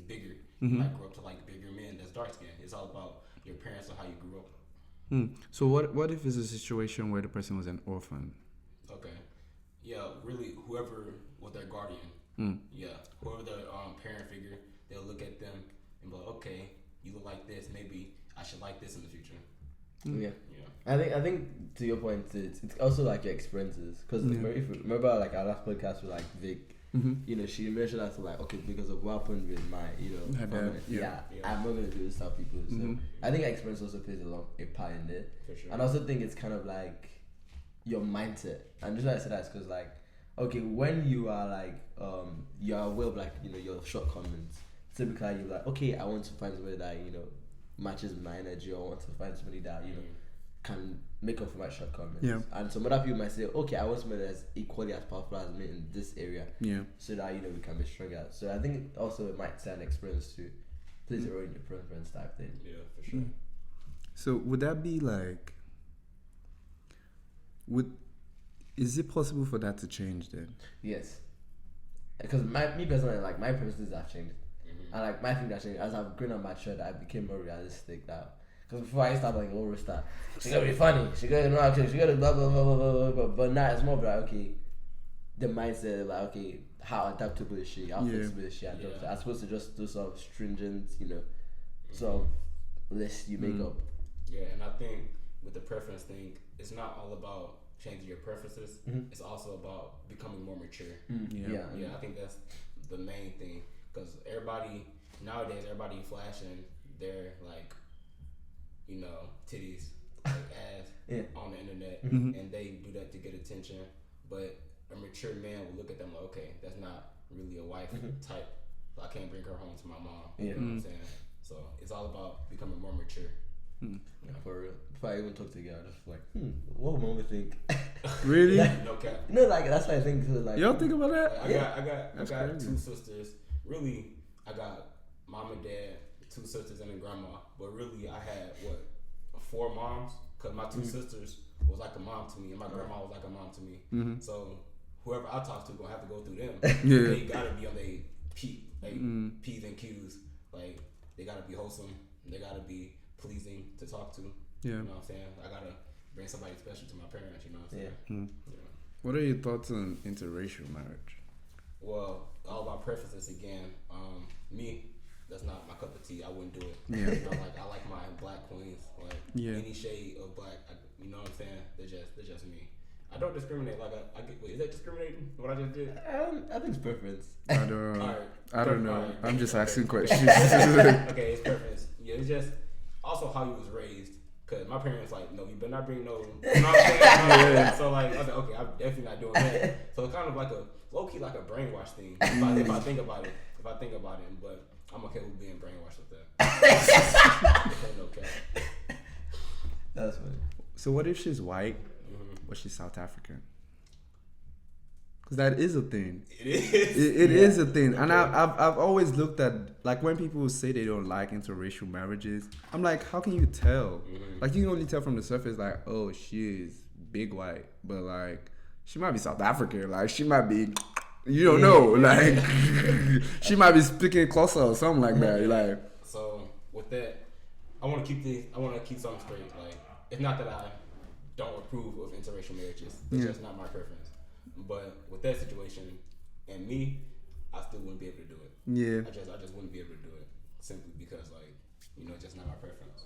[SPEAKER 2] bigger, you might grow up to like bigger men that's dark skinned. It's all about your parents and how you grew up.
[SPEAKER 1] So what if it's a situation where the person was an orphan?
[SPEAKER 2] Okay. Yeah, really, whoever was their guardian. Yeah, whoever their parent figure, they'll look at them and be like, okay, you look like this. Maybe I should like this in the future.
[SPEAKER 3] Yeah. I think to your point, it's also like your experiences. Because remember, like our last podcast with like Vic, she mentioned that like, okay, because of what happened with my, family, I'm not gonna do this to people. So I think experience also plays a part in it.
[SPEAKER 2] For sure.
[SPEAKER 3] And I also think it's kind of like your mindset. And just why I say that is because like okay, when you are like you are aware of like your shortcomings. Typically, you're like, okay, I want to find somebody that matches my energy, or I want to find somebody that can make up for my shortcomings.
[SPEAKER 1] Yeah.
[SPEAKER 3] And some other people might say, okay, I want somebody that's equally as powerful as me in this area.
[SPEAKER 1] Yeah.
[SPEAKER 3] So that we can be stronger. So I think also it might say an experience too plays a role in your preference type thing.
[SPEAKER 2] Yeah, for sure.
[SPEAKER 1] So would that be like? Is it possible for that to change then?
[SPEAKER 3] Yes. Because me personally, like my preferences have changed. And like my thing that changed as I've grown and matured, I became more realistic now. Because before I used to have like a little star, she gotta be funny, she gotta know how to, she gotta blah blah blah blah blah blah. But now it's more like okay, the mindset of like okay, how adaptable is she? How flexible is she? As opposed to just do sort of stringent, sort of list you make up.
[SPEAKER 2] Yeah, and I think with the preference thing, it's not all about changing your preferences. It's also about becoming more mature.
[SPEAKER 3] Yeah,
[SPEAKER 2] I think that's the main thing. Because nowadays, everybody flashing their, like, titties, like, ass on the internet. And they do that to get attention. But a mature man will look at them like, okay, that's not really a wife type. So I can't bring her home to my mom. You know what I'm saying? So it's all about becoming more mature.
[SPEAKER 3] Yeah, for real. Before I even talk to a girl, I just like, what would mom think?
[SPEAKER 1] Really?
[SPEAKER 2] No cap.
[SPEAKER 3] Like that's what I think. So, like,
[SPEAKER 1] You don't think about that?
[SPEAKER 2] I got two sisters. Really, I got mom and dad, two sisters, and a grandma. But really, I had 4 moms, because my two sisters was like a mom to me, and my grandma was like a mom to me. So whoever I talk to gonna have to go through them. They gotta be on their P's and Q's. Like they gotta be wholesome. They gotta be pleasing to talk to.
[SPEAKER 1] Yeah.
[SPEAKER 2] You know what I'm saying? I gotta bring somebody special to my parents. You know what I'm saying? Yeah.
[SPEAKER 1] What are your thoughts on interracial marriage?
[SPEAKER 2] Well, all about preferences again. Me, that's not my cup of tea. I wouldn't do it.
[SPEAKER 1] Yeah.
[SPEAKER 2] I like my black queens. Like any shade of black. You know what I'm saying? They're just me. I don't discriminate. Like I get. Wait, is that discriminating? What I just did?
[SPEAKER 3] I think it's preference.
[SPEAKER 1] I don't know. I don't know.
[SPEAKER 2] Right.
[SPEAKER 1] I'm just asking questions.
[SPEAKER 2] Okay, it's preference. Yeah, it's just also how you was raised. Cause my parents like, no, you better not bring no. You know what I'm saying? So like, I was like, okay, I'm definitely not doing that. So it's kind of like a low key, like a brainwash thing. If I think about it, but I'm okay with being brainwashed with that. No cap.
[SPEAKER 3] That's funny.
[SPEAKER 1] So what if she's white, but she's South African? Because that is a thing.
[SPEAKER 2] It is.
[SPEAKER 1] It is a thing, and I've always looked at like when people say they don't like interracial marriages. I'm like, how can you tell? Like you can only tell from the surface, like, oh, she is big white, but like she might be South African, like she might be, you don't know, like she might be speaking closer or something like that, like.
[SPEAKER 2] So with that, I want to keep something straight. Like it's not that I don't approve of interracial marriages. It's just not my preference. But with that situation and me, I still wouldn't be able to do it.
[SPEAKER 1] Yeah.
[SPEAKER 2] I just wouldn't be able to do it simply because it's just not my preference.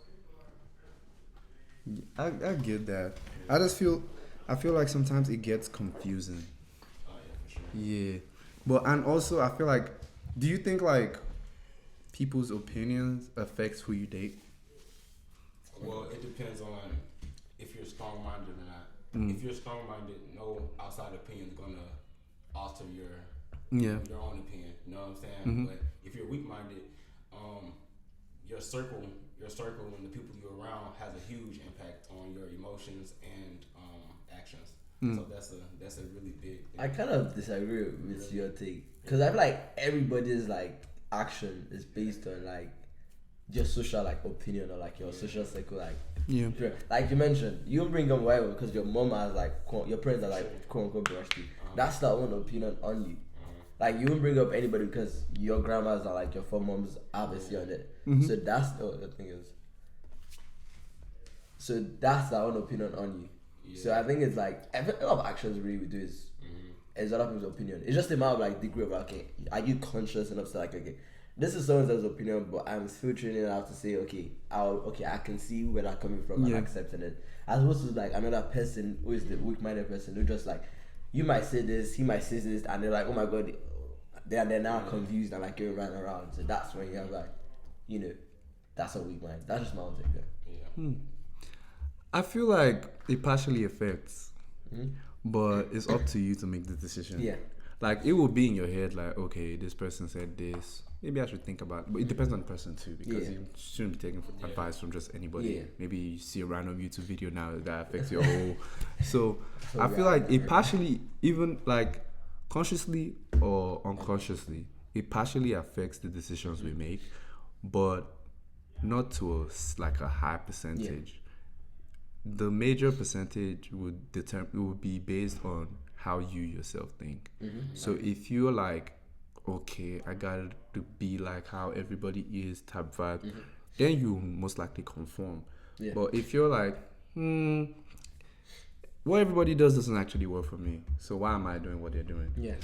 [SPEAKER 1] I get that. I feel like sometimes it gets confusing.
[SPEAKER 2] Oh yeah, for sure.
[SPEAKER 1] Yeah. But and also I feel like, do you think like people's opinions affects who you date?
[SPEAKER 2] Well, it depends on if you're strong-minded or not. If you're strong-minded, no outside opinion is gonna alter your own opinion. You know what I'm saying? But if you're weak-minded, your circle and the people you're around has a huge impact on your emotions and actions. So that's a really big thing.
[SPEAKER 3] I kind of disagree with your take because I feel like everybody's like action is based on like your social like opinion or like your social circle like.
[SPEAKER 1] Yeah.
[SPEAKER 3] Like you mentioned, you don't bring them white because your mom has like your parents are like quote unquote brushy. That's their own opinion on you. Like you won't bring up anybody because your grandmas are like your 4 moms obviously on it. So that's the thing is. So that's their own opinion on you. Yeah. So I think it's like a lot of actions really we do is other people's opinion. It's just a matter of like degree of okay, are you conscious enough to like okay, this is someone else's opinion, but I'm filtering it out to say okay, I can see where they're coming from and accepting it. As opposed to like another person who is the weak-minded person who just like you might say this, he might say this, and they're like, oh my god, they're now confused and like going right around. So that's when you have like, that's a weak mind. That's just my own take there.
[SPEAKER 2] Yeah.
[SPEAKER 1] I feel like it partially affects. but it's up to you to make the decision.
[SPEAKER 3] Yeah.
[SPEAKER 1] Like it will be in your head, like, okay, this person said this. Maybe I should think about it. But it depends on the person too, because
[SPEAKER 3] Yeah.
[SPEAKER 1] you shouldn't be taking advice from just anybody.
[SPEAKER 3] Yeah.
[SPEAKER 1] Maybe you see a random YouTube video now that affects your whole. So
[SPEAKER 3] So,
[SPEAKER 1] I feel
[SPEAKER 3] yeah,
[SPEAKER 1] like it
[SPEAKER 3] yeah.
[SPEAKER 1] partially, even like consciously or unconsciously, it partially affects the decisions we make, but not to like a high percentage. The major percentage would be based on how you yourself think. So if you're like, okay, I got to be like how everybody is type vibe, then you most likely conform.
[SPEAKER 3] Yeah.
[SPEAKER 1] But if you're like, what everybody does doesn't actually work for me, so why am I doing what they're doing?
[SPEAKER 3] Yeah.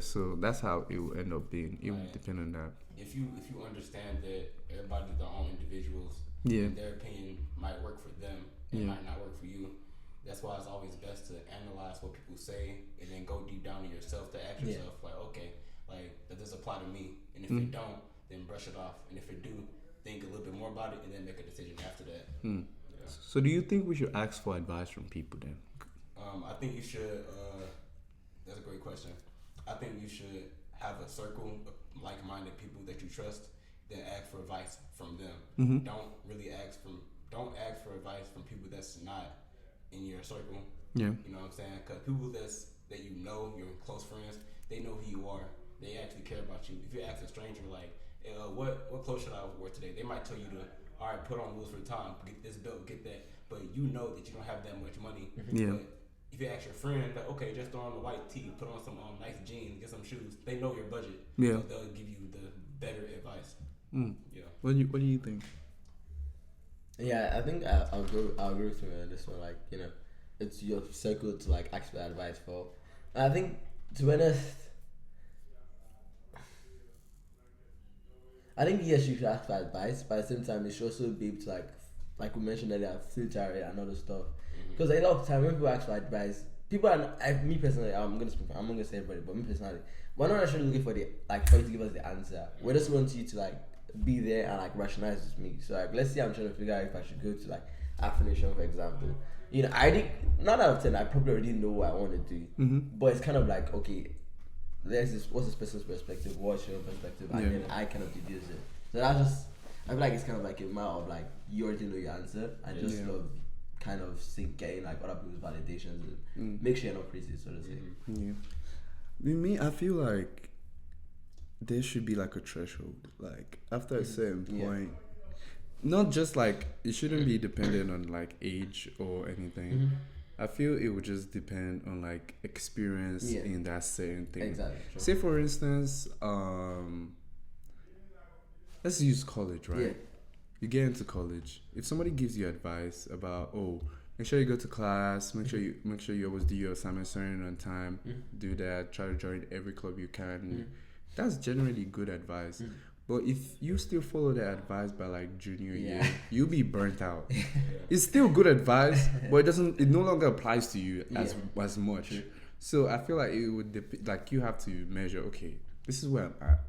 [SPEAKER 1] So that's how it will end up being. It will depend on that.
[SPEAKER 2] If you understand that everybody's their own individuals,
[SPEAKER 1] Yeah.
[SPEAKER 2] and their opinion might work for them, it might not work for you. That's why it's always best to analyze what people say and then go deep down to yourself to ask yourself, like, okay, like, does this apply to me? And if it don't, then brush it off. And if it do, think a little bit more about it and then make a decision after that. Yeah.
[SPEAKER 1] So do you think we should ask for advice from people then?
[SPEAKER 2] I think you should. That's a great question. I think you should have a circle of like-minded people that you trust. Then ask for advice from them. Don't ask for advice from people that's not in your circle.
[SPEAKER 1] Yeah.
[SPEAKER 2] You know what I'm saying? Because people that you know, your close friends, they know who you are. They actually care about you. If you ask a stranger, like, what clothes should I wear today? They might tell you to, all right, put on Louis Vuitton, get this belt, get that. But you know that you don't have that much money.
[SPEAKER 1] Yeah.
[SPEAKER 2] But if you ask your friend, like, okay, just throw on a white tee, put on some nice jeans, get some shoes. They know your budget.
[SPEAKER 1] Yeah.
[SPEAKER 2] So they'll give you the better advice. Yeah.
[SPEAKER 1] What do you think?
[SPEAKER 3] Yeah, I think I'll agree with you on this one. Like, you know, it's your circle to like ask for advice for. I think, to be honest, I think yes, you should ask for advice, but at the same time, you should also be able to like we mentioned earlier, filter it and other stuff. Because a lot of time when people ask for advice, people are not, me personally, I'm not gonna say everybody, but me personally, we're not actually looking for for you to give us the answer. We just want you to like be there and like rationalize with me. So like, let's say I'm trying to figure out if I should go to like affiliation, for example. You know, I think 9 out of 10, I probably already know what I want to do, but it's kind of like, okay, what's this person's perspective, what's your perspective, and then I kind of deduce it. So that's just, I feel like it's kind of like a matter of like you already know your answer. I just love kind of getting like other people's validations and make sure you're not crazy, so to say.
[SPEAKER 1] Yeah. With me, I feel like there should be like a threshold. Like after a certain point, not just like it shouldn't be dependent on like age or anything. I feel it would just depend on like experience in that certain thing.
[SPEAKER 3] Exactly. Sure.
[SPEAKER 1] Say for instance, let's use college, right?
[SPEAKER 3] Yeah.
[SPEAKER 1] You get into college. If somebody gives you advice about, make sure you go to class, make sure you always do your assignment certain on time, do that, try to join every club you can. That's generally good advice. But if you still follow that advice by like junior year, you'll be burnt out. It's still good advice, but it no longer applies to you as much. So I feel like it would like you have to measure, okay, this is where I'm at.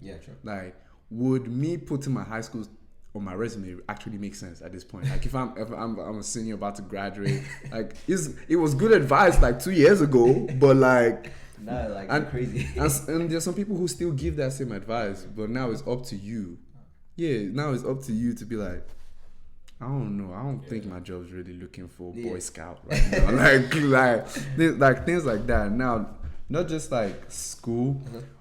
[SPEAKER 3] Yeah, true.
[SPEAKER 1] Like, would me putting my high school on my resume actually make sense at this point? Like if I'm a senior about to graduate, like it was good advice like 2 years ago, but like
[SPEAKER 3] No, like
[SPEAKER 1] and,
[SPEAKER 3] crazy.
[SPEAKER 1] and there's some people who still give that same advice, but now it's up to you. Yeah, now it's up to you to be like, I don't know. I don't think my job's really looking for Boy Scout right now. like things like that. Now, not just like school,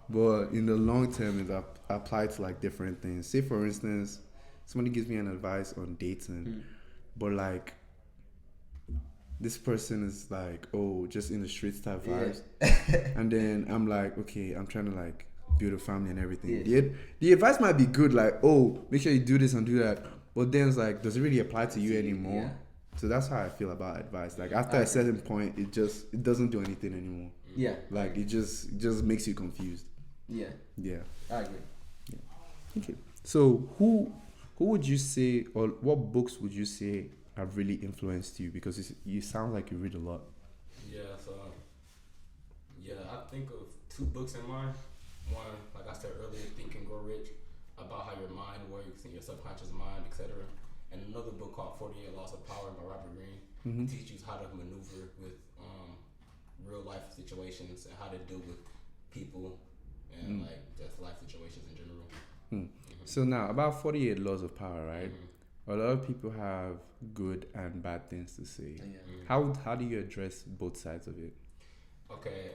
[SPEAKER 1] but in the long term, it's applied to like different things. Say for instance, somebody gives me an advice on dating, but like this person is like, just in the streets type vibes, and then I'm like, okay, I'm trying to like build a family and everything. The advice might be good, like, make sure you do this and do that, but then it's like, does it really apply to you anymore? So that's how I feel about advice. Like after a certain point, it doesn't do anything anymore.
[SPEAKER 3] Yeah.
[SPEAKER 1] Like it just makes you confused.
[SPEAKER 3] Yeah.
[SPEAKER 1] Yeah.
[SPEAKER 3] I agree.
[SPEAKER 1] Yeah. Okay. So who would you say, or what books would you say have really influenced you? Because you sound like you read a lot.
[SPEAKER 2] I think of 2 books in mind. One, like I said earlier, Think and Grow Rich, about how your mind works and your subconscious mind, etc. And another book called 48 Laws of Power by Robert Greene. It teaches you how to maneuver with real life situations and how to deal with people and like just life situations in general.
[SPEAKER 1] So now about 48 laws of power, right? A lot of people have good and bad things to say.
[SPEAKER 3] Yeah.
[SPEAKER 1] How do you address both sides of it?
[SPEAKER 2] Okay,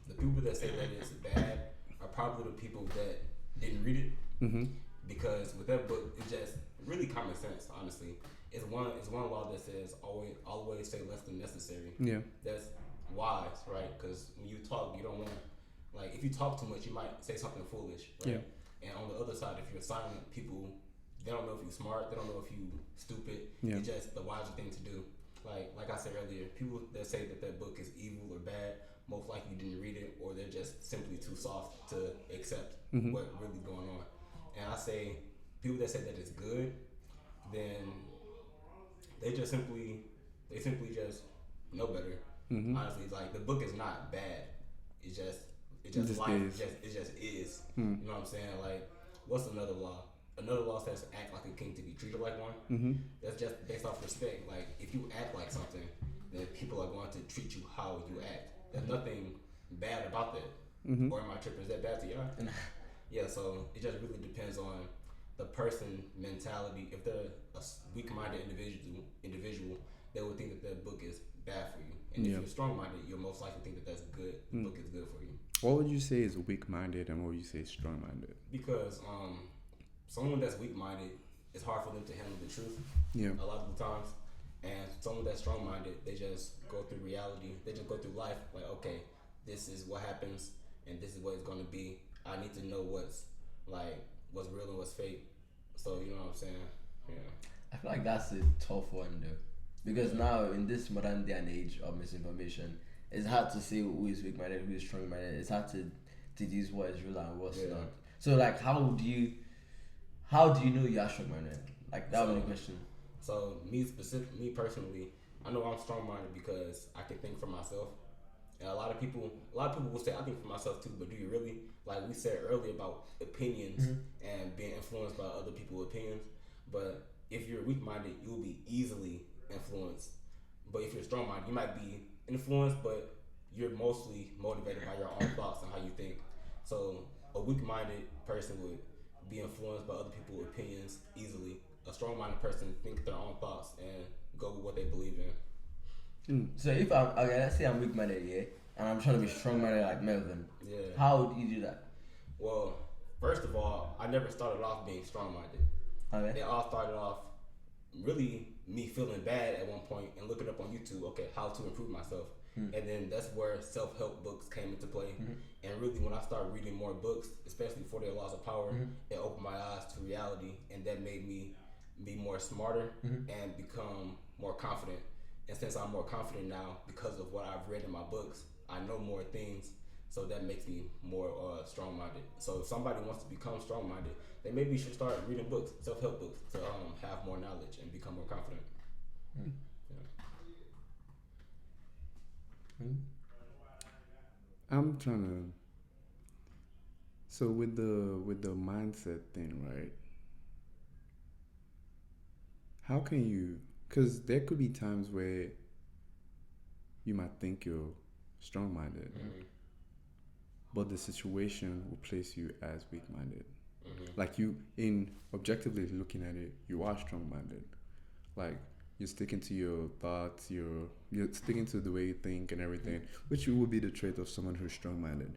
[SPEAKER 2] the people that say that it's bad are probably the people that didn't read it. Because with that book, it's just really common sense. Honestly, it's one law that says always say less than necessary.
[SPEAKER 1] Yeah.
[SPEAKER 2] That's wise, right? Because when you talk, you don't want to, like, if you talk too much, you might say something foolish, right?
[SPEAKER 1] Yeah.
[SPEAKER 2] And on the other side, if you're silent, people, they don't know if you're smart, they don't know if you stupid.
[SPEAKER 1] Yeah.
[SPEAKER 2] It's just the wiser thing to do. Like I said earlier, people that say that book is evil or bad, most likely didn't read it, or they're just simply too soft to accept what really going on. And I say people that say that it's good, then they simply just know better. Honestly, like, the book is not bad. It's just life. It just is. You know what I'm saying? Like, what's another law? Another law says act like a king to be treated like one. That's just based off respect. Like, if you act like something, then people are going to treat you how you act. There's nothing bad about that. Or am I tripping? Is that bad to y'all? Yeah, so it just really depends on the person mentality. If they're a weak-minded individual, they would think that book is bad for you. And if you're strong-minded, you'll most likely think that that's good. The book is good for you.
[SPEAKER 1] What would you say is weak-minded and what would you say is strong-minded?
[SPEAKER 2] Because someone that's weak-minded, it's hard for them to handle the truth.
[SPEAKER 1] Yeah.
[SPEAKER 2] A lot of the times. And someone that's strong-minded, they just go through reality. They just go through life like, okay, this is what happens and this is what it's going to be. I need to know what's real and what's fake. So, you know what I'm saying? Yeah.
[SPEAKER 3] I feel like that's a tough one though, because now in this modern day and age of misinformation, it's hard to say who is weak-minded, who is strong-minded. It's hard to deduce what is real and what's not. So, like, how do you know you are strong-minded? Like, that would be the question.
[SPEAKER 2] So me personally, I know I'm strong-minded because I can think for myself. And a lot of people will say I think for myself too, but do you really? Like we said earlier about opinions and being influenced by other people's opinions. But if you're weak-minded, you'll be easily influenced. But if you're strong-minded, you might be influenced, but you're mostly motivated by your own thoughts and how you think. So a weak-minded person would be influenced by other people's opinions easily. A strong-minded person thinks their own thoughts and go with what they believe in.
[SPEAKER 3] So if let's say I'm weak-minded, yeah, and I'm trying to be strong-minded like Melvin.
[SPEAKER 2] Yeah.
[SPEAKER 3] How do you do that?
[SPEAKER 2] Well, first of all, I never started off being strong-minded.
[SPEAKER 3] Okay.
[SPEAKER 2] It all started off really me feeling bad at one point and looking up on YouTube, okay, how to improve myself. And then that's where self-help books came into play. And really when I started reading more books, especially 48 Laws of Power, it opened my eyes to reality, and that made me be more smarter and become more confident. And since I'm more confident now because of what I've read in my books, I know more things, so that makes me more strong-minded. So if somebody wants to become strong-minded, they maybe should start reading books, self-help books, to have more knowledge and become more confident. Yeah.
[SPEAKER 1] I'm trying to. So with the mindset thing, right? How can you? Because there could be times where you might think you're strong-minded, but the situation will place you as weak-minded. Like you, in objectively looking at it, you are strong-minded. Like you're sticking to your thoughts, you're sticking to the way you think and everything, which would be the trait of someone who's strong-minded.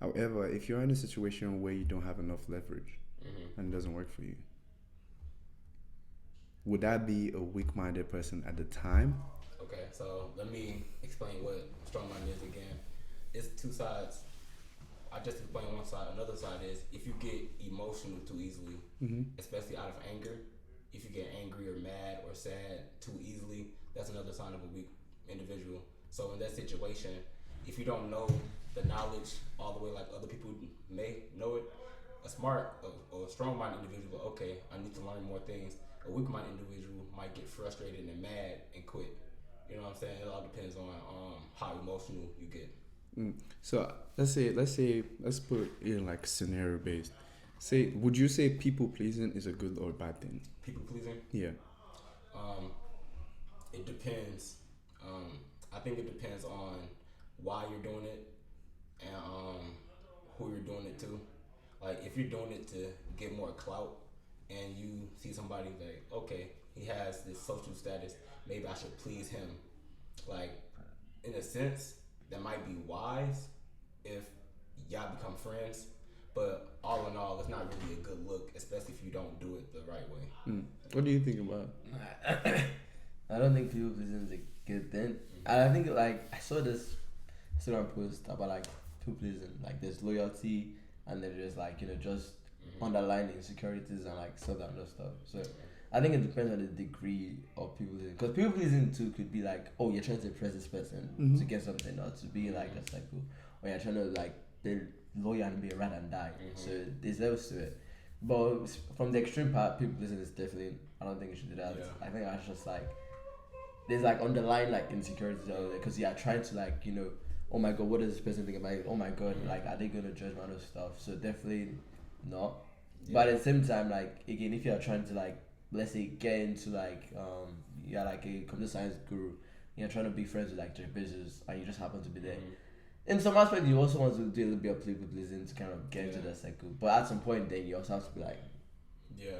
[SPEAKER 1] However, if you're in a situation where you don't have enough leverage and it doesn't work for you, would that be a weak-minded person at the time?
[SPEAKER 2] Okay, so let me explain what strong-minded is again. It's two sides. I just explained one side. Another side is if you get emotional too easily, especially out of anger. If you get angry or mad or sad too easily, that's another sign of a weak individual. So in that situation, if you don't know the knowledge all the way like other people may know it, a smart or a strong-minded individual, okay, I need to learn more things. A weak-minded individual might get frustrated and mad and quit. You know what I'm saying? It all depends on how emotional you get.
[SPEAKER 1] So let's put it in like scenario based. Would you say people pleasing is a good or bad thing?
[SPEAKER 2] People pleasing?
[SPEAKER 1] Yeah.
[SPEAKER 2] It depends. I think it depends on why you're doing it and who you're doing it to. Like if you're doing it to get more clout and you see somebody like, okay, he has this social status, maybe I should please him. Like in a sense, that might be wise if y'all become friends, but all in all, it's not really a good look, especially if you don't do it the right way.
[SPEAKER 1] What do you think about?
[SPEAKER 3] I don't think people pleasing is a good thing. And I think like I saw this Instagram post about like people pleasing. Like there's loyalty and then there's like, you know, just underlying insecurities and like some other stuff. So I think it depends on the degree of people pleasing. Because people pleasing too could be like, oh, you're trying to impress this person to get something or to be like a cycle. Or you're trying to like be loyal and be a rat and die. So there's levels to it. But from the extreme part, people pleasing is definitely, I don't think you should do that.
[SPEAKER 2] Yeah.
[SPEAKER 3] I think that's just like, there's like underlying like insecurities out there because you're trying to like, you know, oh my god, what does this person think about it? Oh my god, like are they gonna judge my other stuff? So definitely not.
[SPEAKER 2] Yeah.
[SPEAKER 3] But at the same time, like again, if you're trying to like, let's say get into like you're like a computer science guru, you're trying to be friends with like Jeff Bezos and you just happen to be there. In some aspect you also want to do a little bit of people pleasing to kind of get into that cycle. But at some point then you also have to be like,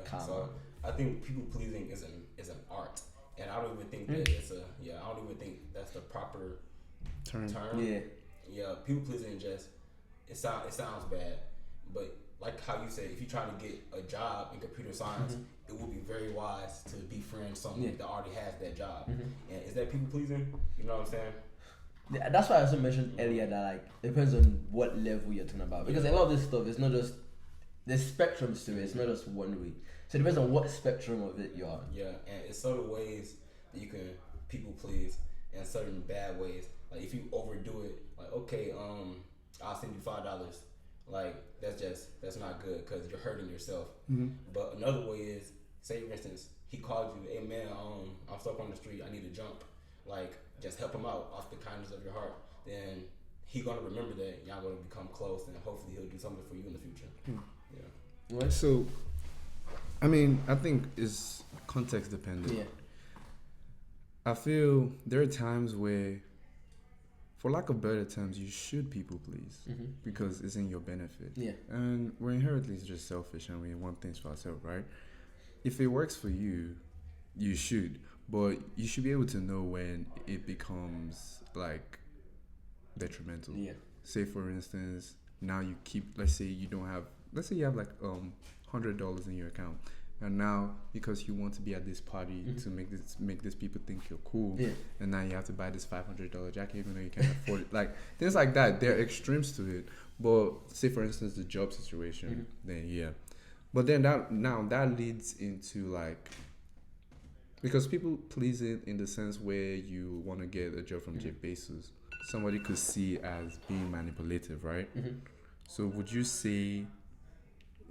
[SPEAKER 3] calm.
[SPEAKER 2] So I think people pleasing is an art. And I don't even think that it's I don't even think that's the proper term. Yeah, people pleasing just it sounds bad, but like how you said, if you're trying to get a job in computer science, it would be very wise to befriend someone that already has that job. And is that people pleasing? You know what I'm saying?
[SPEAKER 3] Yeah, that's why I also mentioned earlier that like it depends on what level you're talking about, because a lot of this stuff is not just there's spectrums to it. It's not just one way. So it depends on what spectrum of it you're on.
[SPEAKER 2] Yeah, and it's certain ways that you can people please, and certain bad ways. Like if you overdo it, like okay, I'll send you $5. Like that's not good because you're hurting yourself. But another way is, say for instance, he called you, hey man, I'm stuck on the street, I need to jump. Like just help him out off the kindness of your heart. Then he gonna remember that, y'all gonna become close, and hopefully he'll do something for you in the future. Yeah.
[SPEAKER 1] So, I mean, I think it's context dependent.
[SPEAKER 3] Yeah.
[SPEAKER 1] I feel there are times where, for lack of better terms, you should people please because it's in your benefit.
[SPEAKER 3] Yeah.
[SPEAKER 1] And we're inherently just selfish and we want things for ourselves, right? If it works for you, you should. But you should be able to know when it becomes like detrimental.
[SPEAKER 3] Yeah.
[SPEAKER 1] Say for instance, now you keep, let's say you have like $100 in your account. And now, because you want to be at this party to make these people think you're cool, and now you have to buy this $500 jacket even though you can't afford it. Like things like that, there are extremes to it. But say for instance the job situation, then yeah. But then that leads into like, because people pleasing in the sense where you want to get a job from Jeff Bezos, somebody could see as being manipulative, right? So would you say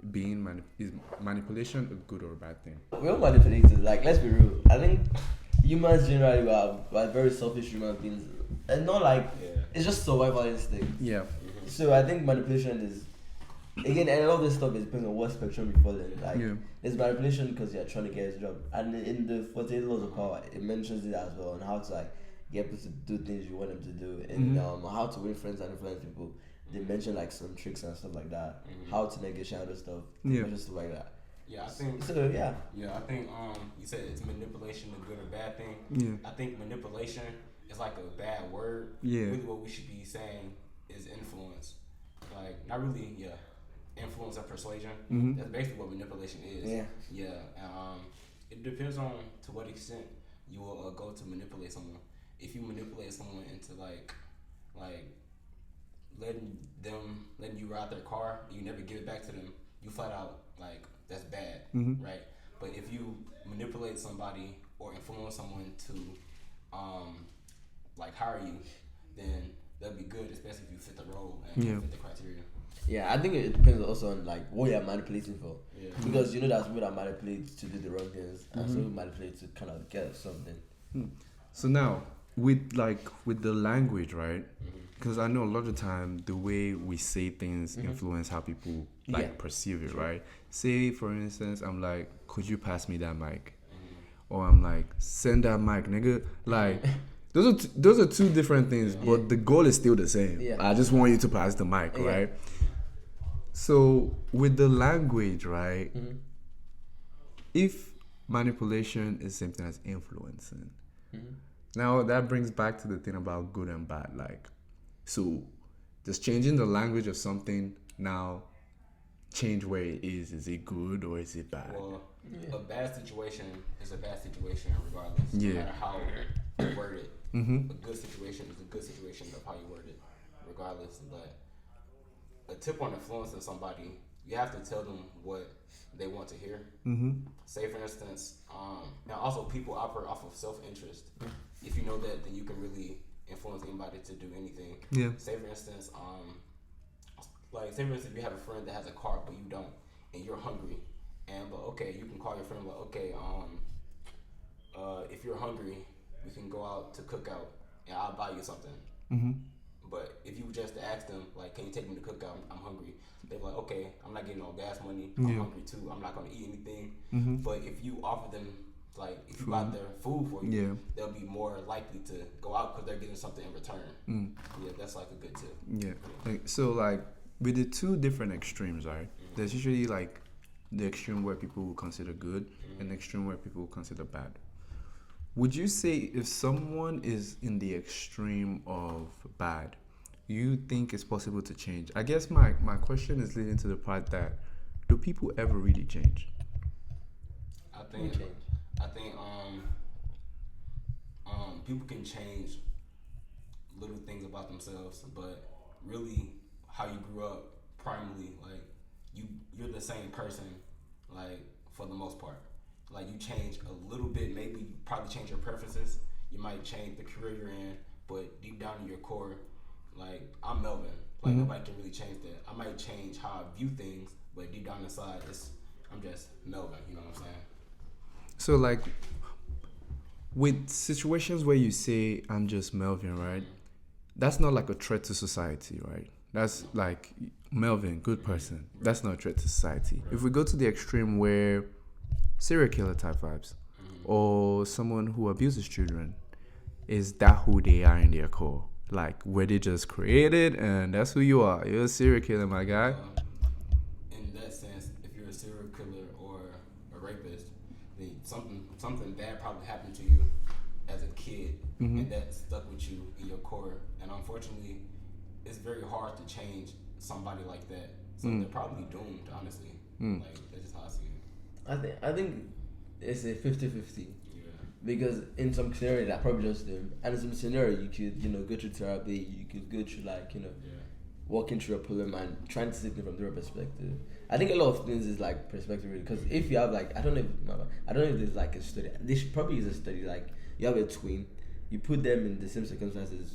[SPEAKER 1] is manipulation a good or a bad thing?
[SPEAKER 3] We're all manipulated. Like, let's be real. I think humans generally are very selfish human beings, and not like it's just survival instinct.
[SPEAKER 1] Yeah.
[SPEAKER 3] So I think manipulation is, again, and all this stuff is depending on what spectrum you fall in. Like, there's manipulation because you're trying to get his job, and in the 48 Laws of Power, it mentions it as well, on how to like get people to do things you want them to do, and how to win friends and influence people. They mention like some tricks and stuff like that, how to negotiate other stuff, just stuff like that.
[SPEAKER 2] Yeah, I think.
[SPEAKER 3] So yeah.
[SPEAKER 2] Yeah, I think you said it's manipulation, a good or bad thing.
[SPEAKER 1] Yeah.
[SPEAKER 2] I think manipulation is like a bad word.
[SPEAKER 1] Yeah.
[SPEAKER 2] Really, what we should be saying is influence. Like not really. Yeah. Influence or persuasion. That's basically what manipulation is. Yeah. Yeah. It depends on to what extent you will go to manipulate someone. If you manipulate someone into like letting you ride their car, you never give it back to them, you flat out like that's bad, right? But if you manipulate somebody or influence someone to like hire you, then that'd be good, especially if you fit the role and you fit the criteria.
[SPEAKER 3] Yeah, I think it depends also on like what you're manipulating for.
[SPEAKER 2] Yeah.
[SPEAKER 3] Because you know there's people that manipulate to do the wrong things, and some people manipulate to kind of get something.
[SPEAKER 1] So now with the language, right? Because I know a lot of time the way we say things influence how people perceive it, right? Say for instance, I'm like, could you pass me that mic? Or I'm like, send that mic, nigga. Like Those are two different things,
[SPEAKER 2] Yeah.
[SPEAKER 1] but the goal is still the same.
[SPEAKER 3] Yeah.
[SPEAKER 1] I just want you to pass the mic,
[SPEAKER 3] Yeah.
[SPEAKER 1] right? So with the language, right?
[SPEAKER 3] Mhm.
[SPEAKER 1] If manipulation is same thing as influencing,
[SPEAKER 3] Mhm.
[SPEAKER 1] now that brings back to the thing about good and bad. Like, so just changing the language of something now change where it is. Is it good or is it bad?
[SPEAKER 2] Well,
[SPEAKER 3] Yeah.
[SPEAKER 2] a bad situation is a bad situation regardless.
[SPEAKER 1] Yeah.
[SPEAKER 2] No matter how you word it.
[SPEAKER 1] Mm-hmm.
[SPEAKER 2] A good situation is a good situation of how you word it, regardless. But a tip on influencing somebody, you have to tell them what they want to hear.
[SPEAKER 1] Mm-hmm.
[SPEAKER 2] Say, for instance, and also people operate off of self-interest. If you know that, then you can really influence anybody to do anything.
[SPEAKER 1] Yeah.
[SPEAKER 2] Say, for instance, say for instance, you have a friend that has a car but you don't, and you're hungry, but okay, you can call your friend like, okay, if you're hungry, we can go out to cookout and I'll buy you something.
[SPEAKER 1] Mm-hmm.
[SPEAKER 2] But if you just ask them, like, can you take me to cookout? I'm hungry. They're like, okay, I'm not getting no gas money. I'm
[SPEAKER 1] Yeah.
[SPEAKER 2] hungry too. I'm not gonna eat anything.
[SPEAKER 1] Mm-hmm.
[SPEAKER 2] But if you offer them, like, if you buy their food for you,
[SPEAKER 1] Yeah.
[SPEAKER 2] they'll be more likely to go out because they're getting something in return.
[SPEAKER 1] Mm.
[SPEAKER 2] Yeah, that's like a good tip.
[SPEAKER 1] Yeah. Like, so like with the two different extremes, right? There's usually like the extreme where people will consider good and the extreme where people will consider bad. Would you say if someone is in the extreme of bad, you think it's possible to change? I guess my question is leading to the part that do people ever really change?
[SPEAKER 2] I think
[SPEAKER 3] change.
[SPEAKER 2] I think people can change little things about themselves, but really how you grew up primarily, like you're the same person, like for the most part. Like you change a little bit, maybe you probably change your preferences. You might change the career you're in, but deep down in your core, like I'm Melvin. Like nobody can really change that. I might change how I view things, but deep down inside, I'm just Melvin. You know what I'm saying?
[SPEAKER 1] So like with situations where you say I'm just Melvin, right? That's not like a threat to society, right? That's like Melvin, good person. That's not a threat to society. If we go to the extreme where serial killer type vibes or someone who abuses children, is that who they are in their core? Like were they just created and that's who you are? You're a serial killer, my guy.
[SPEAKER 2] In that sense, if you're a serial killer or a rapist, then something bad probably happened to you as a kid, and that stuck with you in your core. And unfortunately, it's very hard to change somebody like that. So they're probably doomed, honestly. Like that's just how I see it.
[SPEAKER 3] I think it's a 50-50.
[SPEAKER 2] Yeah.
[SPEAKER 3] Because in some scenario that probably just them, and in some scenario you could go through therapy, you could go through
[SPEAKER 2] Yeah.
[SPEAKER 3] walking through a problem and trying to see things from their perspective. I think a lot of things is like perspective really, because if you have like I don't know if there's like a study. This probably is a study like you have a twin, you put them in the same circumstances.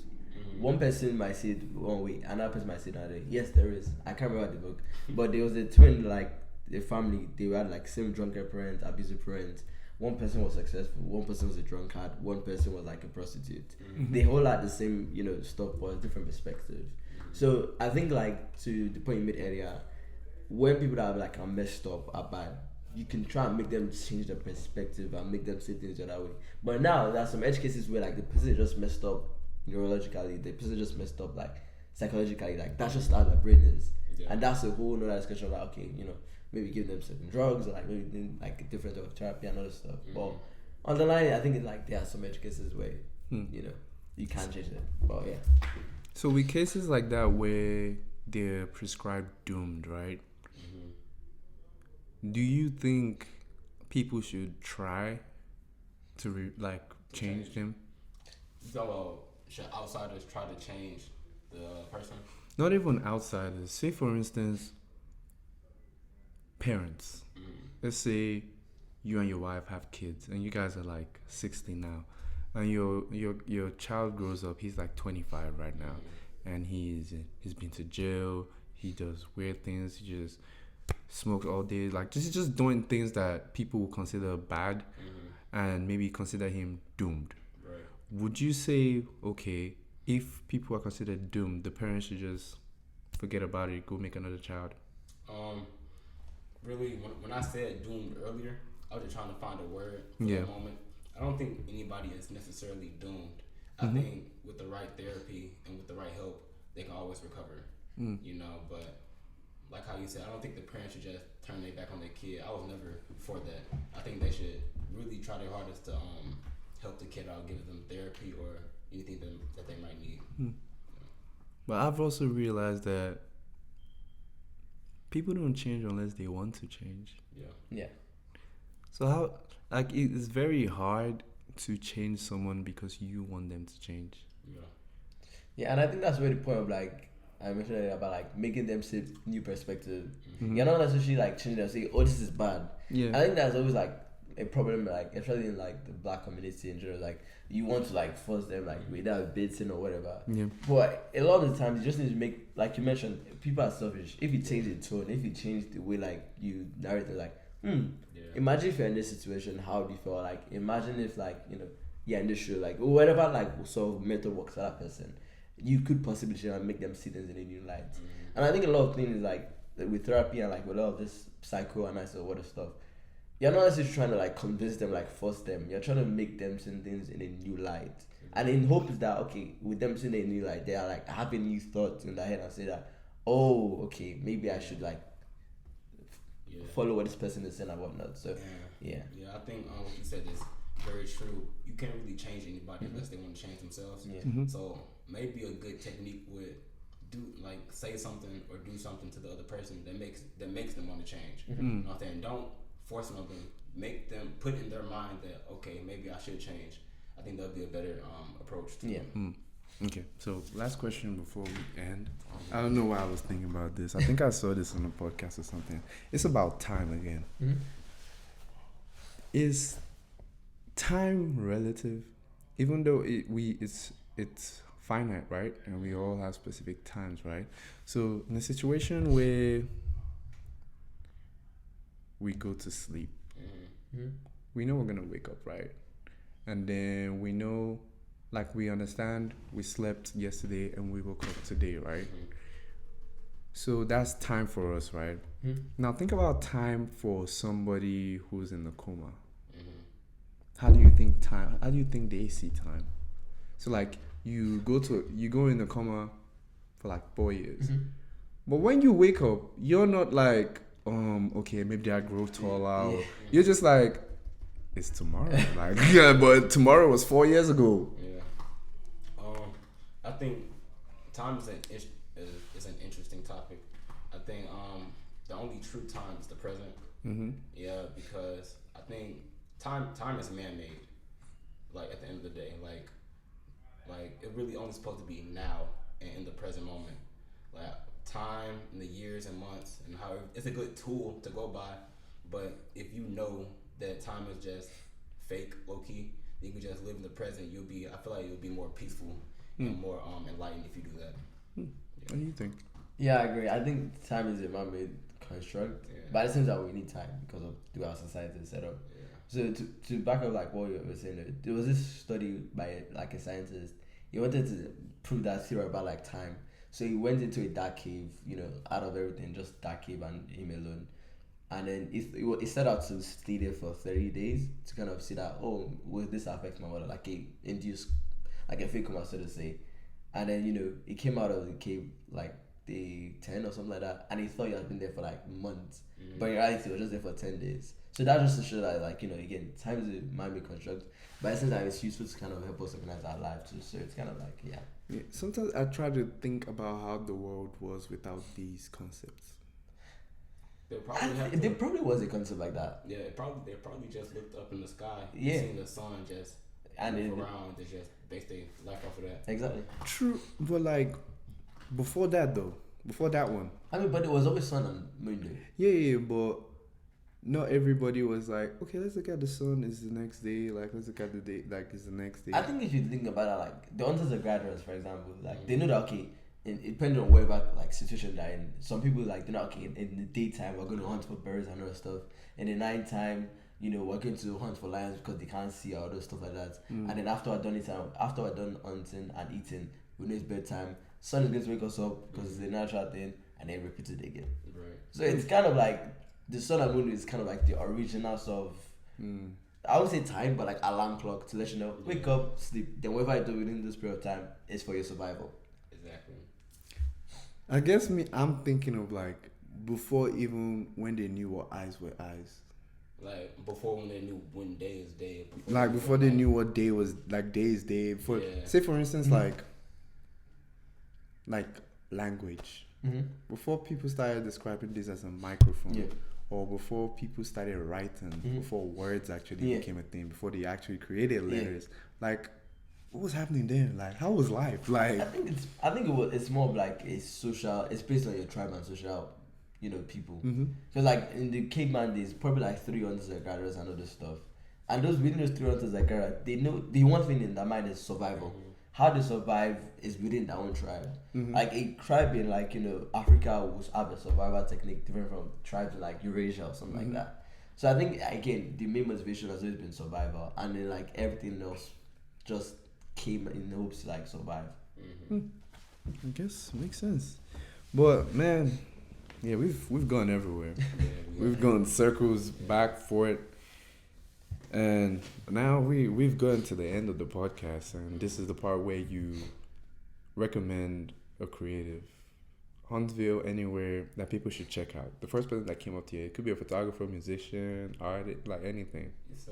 [SPEAKER 3] One person might see it one way, another person might see it another way. Yes, there is. I can't remember the book, but there was a twin like the family. They had like same drunken parents, abusive parents. One person was successful, one person was a drunkard, one person was like a prostitute. They all had the same, stuff, but a different perspective. So I think like to the point you made earlier, when people that are like are messed up, are bad, you can try and make them change their perspective and make them see things the other way. But now there are some edge cases where like the person is just messed up neurologically, the person just messed up like psychologically, like that's just how their brain is.
[SPEAKER 2] Yeah.
[SPEAKER 3] And that's a whole nother discussion about okay, maybe give them certain drugs or like maybe doing like a different type of therapy and other stuff. But on the line, I think it's like there are some edge cases where you can't change it. But yeah.
[SPEAKER 1] So with cases like that where they're prescribed doomed, right? Do you think people should try to change them?
[SPEAKER 2] So, should outsiders try to change the person?
[SPEAKER 1] Not even outsiders. Say for instance, parents. Let's say you and your wife have kids, and you guys are like 60 now, and your child grows up. He's like 25 right now, and he's been to jail. He does weird things. He just smokes all day. Like just doing things that people would consider bad, and maybe consider him doomed.
[SPEAKER 2] Right.
[SPEAKER 1] Would you say, okay, if people are considered doomed, the parents should just forget about it, go make another child?
[SPEAKER 2] Really, when I said doomed earlier, I was just trying to find a word for
[SPEAKER 1] Yeah.
[SPEAKER 2] the moment. I don't think anybody is necessarily doomed. I think with the right therapy and with the right help, they can always recover. You know, but like how you said, I don't think the parents should just turn their back on their kid. I was never for that. I think they should really try their hardest to help the kid out, give them therapy or anything that they might need.
[SPEAKER 1] But I've also realized that people don't change unless they want to change.
[SPEAKER 3] Yeah.
[SPEAKER 1] So how, like, it's very hard to change someone because you want them to change.
[SPEAKER 3] Yeah, and I think that's where the point of like I mentioned earlier about like making them see new perspective.
[SPEAKER 1] Mm-hmm.
[SPEAKER 3] You're not necessarily like changing them, say, oh, this is bad.
[SPEAKER 1] Yeah.
[SPEAKER 3] I think that's always like a problem, like especially in like the black community in general. Like you want to like force them like without biting or whatever.
[SPEAKER 1] Yeah.
[SPEAKER 3] But a lot of the times you just need to make, like you mentioned, people are selfish. If you change the tone, if you change the way like you narrate it, like, imagine if you're in this situation, how do you feel? Like imagine if like, you know, you're in this show, like whatever like sort of mental works for that person, you could possibly change and make them see things in a new light. And I think a lot of things like with therapy and like with a lot of this psychoanalysis or what stuff, you're not necessarily trying to like convince them, like force them. You're trying to make them see things in a new light. And in hopes that, okay, with them seeing a new light, they are like having new thoughts in their head and say that, oh, okay, maybe I should like follow what this person is saying and whatnot. So, yeah.
[SPEAKER 2] Yeah, I think what you said is very true. You can't really change anybody unless they want to change themselves.
[SPEAKER 3] Yeah.
[SPEAKER 2] So maybe a good technique would say something or do something to the other person that makes them want to change. You know what I'm saying? Don't force them on them. Make them put in their mind that, okay, maybe I should change. I think that'll be a better approach to it.
[SPEAKER 1] Okay, so last question before we end. I don't know why I was thinking about this. I think I saw this on a podcast or something. It's about time again. Is time relative? Even though it's finite, right? And we all have specific times, right? So in a situation where we go to sleep, we know we're gonna wake up, right? And then we know, like we understand we slept yesterday and we woke up today, right? So that's time for us, right? Now think about time for somebody who's in a coma. How do you think they see time? So like you go in a coma for like 4 years. But when you wake up, you're not like, okay, maybe I grow taller. Or, you're just like, it's tomorrow. Like, yeah, but tomorrow was 4 years ago.
[SPEAKER 2] Yeah. I think time is an interesting topic. I think the only true time is the present. Yeah, because I think time is man-made. Like at the end of the day, like it really only supposed to be now and in the present moment. Like time and the years and months and however, it's a good tool to go by. But if you know that time is just fake, low key, you can just live in the present. I feel like you'll be more peaceful and more enlightened if you do that.
[SPEAKER 1] What do you think?
[SPEAKER 3] Yeah, I agree. I think time is a man-made construct, but at the same time we need time because of the way our society is set up. So to back up like what you were saying, there was this study by like a scientist. He wanted to prove that theory about like time. So he went into a dark cave, you know, out of everything, just dark cave and him alone. And then he set out to stay there for 30 days to kind of see that, oh, will this affect my mother? Like like a fake coma, so to say. And then, you know, he came out of the cave like day 10 or something like that, and he thought he had been there for like months. But in reality, he was just there for 10 days. So that just to show that, like, you know, again, time is a man-made construct, but at the same time, it's useful to kind of help us organize our lives too. So it's kind of like, yeah.
[SPEAKER 1] Sometimes I try to think about how the world was without these concepts.
[SPEAKER 3] There probably was a concept like that.
[SPEAKER 2] Yeah, they probably just looked up in the sky,
[SPEAKER 3] Yeah.
[SPEAKER 2] seen the sun just
[SPEAKER 3] And
[SPEAKER 2] move around. They just based their life off of that.
[SPEAKER 3] Exactly.
[SPEAKER 1] True, but like before that one.
[SPEAKER 3] I mean, but it was always sun and moon day.
[SPEAKER 1] Yeah, but not everybody was like, okay, let's look at the sun. Is the next day? Like, let's look at the day. Like, is the next day?
[SPEAKER 3] I think if you think about it, like the hunters and gatherers, for example, like they know that okay, depending on whatever like situation they're in, some people like they're not okay. In the daytime, we're going to hunt for birds and other stuff. In the nighttime, you know, we're going to hunt for lions because they can't see or other stuff like that. And then after we're done hunting and eating, we know it's bedtime. Sun is going to wake us up because it's the natural thing, and then repeat it again.
[SPEAKER 2] Right.
[SPEAKER 3] So it's kind of like the sun and moon is kind of like the original sort of I would say time, but like alarm clock to let you know, wake up, sleep. Then whatever I do within this period of time is for your survival.
[SPEAKER 2] Exactly.
[SPEAKER 1] I guess I'm thinking of like before even when they knew what eyes were eyes.
[SPEAKER 2] Like before when they knew when day is day.
[SPEAKER 1] Like before they knew what day was like day is day. Before, say for instance, like language.
[SPEAKER 3] Mm-hmm.
[SPEAKER 1] Before people started describing this as a microphone, or before people started writing, before words actually became a thing, before they actually created letters, like what was happening then? Like how was life? Like
[SPEAKER 3] I think it's more of like a social. It's based on your tribe and social, people. Because like in the caveman days, probably like 300 Zagaras and all this stuff. And those within those 300 Zagara, they know the one thing in their mind is survival. How they survive is within their own tribe. Like a tribe in like Africa will have a survival technique different from tribes in like Eurasia or something like that. So I think again the main motivation has always been survival, and then like everything else just came in hopes to like survive.
[SPEAKER 1] I guess makes sense. But man, yeah, we've gone everywhere. We've gone circles back for it. And now we've gotten to the end of the podcast, and this is the part where you recommend a creative, Huntsville, anywhere that people should check out. The first person that came up to you, it could be a photographer, musician, artist, like anything.
[SPEAKER 2] It's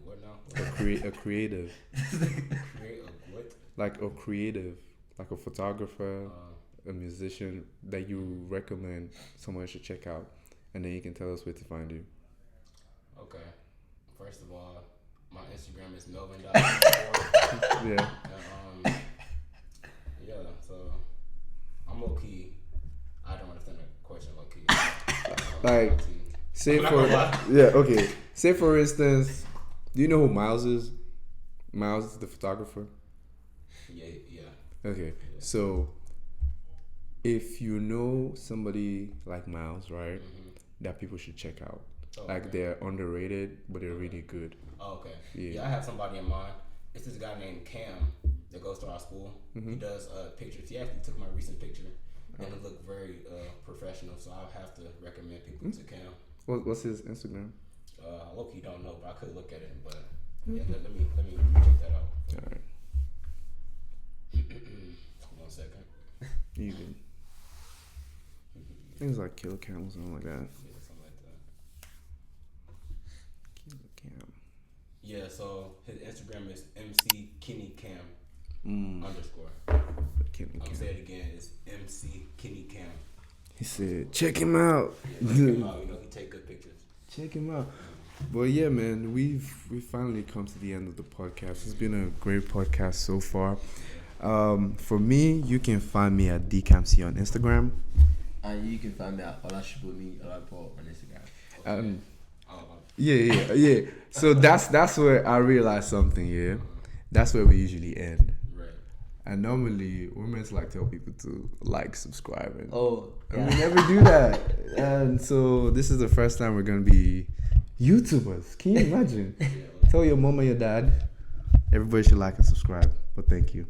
[SPEAKER 2] what now?
[SPEAKER 1] A creative.
[SPEAKER 2] Create a what?
[SPEAKER 1] Like a creative, like a photographer, a musician that you recommend someone should check out, and then you can tell us where to find you.
[SPEAKER 2] Okay. First of all, my Instagram is Melvin.
[SPEAKER 1] Yeah.
[SPEAKER 2] So I'm low key. I don't understand the question low key.
[SPEAKER 1] Like, say for instance, do you know who Miles is? Miles is the photographer.
[SPEAKER 2] Yeah.
[SPEAKER 1] Okay, so if you know somebody like Miles, right, that people should check out. Like they're underrated, but they're really good.
[SPEAKER 2] Oh, okay. Yeah, I have somebody in mind. It's this guy named Cam that goes to our school. He does pictures. He actually took my recent picture, and it looked very professional. So I'll have to recommend people to Cam.
[SPEAKER 1] What's his Instagram?
[SPEAKER 2] Low-key don't know, but I could look at it. But yeah, let me check that out.
[SPEAKER 1] All right.
[SPEAKER 2] 1 second.
[SPEAKER 1] You good? Things like Killer Cam or something like that.
[SPEAKER 2] Yeah, something like that.
[SPEAKER 1] Killer Cam.
[SPEAKER 2] Yeah, so his Instagram is MC Kenny Cam underscore.
[SPEAKER 1] Kenny
[SPEAKER 2] I'm
[SPEAKER 1] Cam.
[SPEAKER 2] gonna say it again. It's MC Kenny Cam.
[SPEAKER 1] He said, check him out.
[SPEAKER 2] Yeah, check him out. He take good pictures.
[SPEAKER 1] Check him out. But yeah, man, we've finally come to the end of the podcast. It's been a great podcast so far. For me, you can find me at DCamC on Instagram.
[SPEAKER 3] And you can find me at Olashibomi Olapo on Instagram.
[SPEAKER 1] Yeah. So that's where I realized something. Yeah, that's where we usually end.
[SPEAKER 2] Right.
[SPEAKER 1] And normally we're meant to like tell people to like, subscribe, and
[SPEAKER 3] yeah.
[SPEAKER 1] we never do that. And so this is the first time we're gonna be YouTubers. Can you imagine? Tell your mom and your dad. Everybody should like and subscribe. But thank you.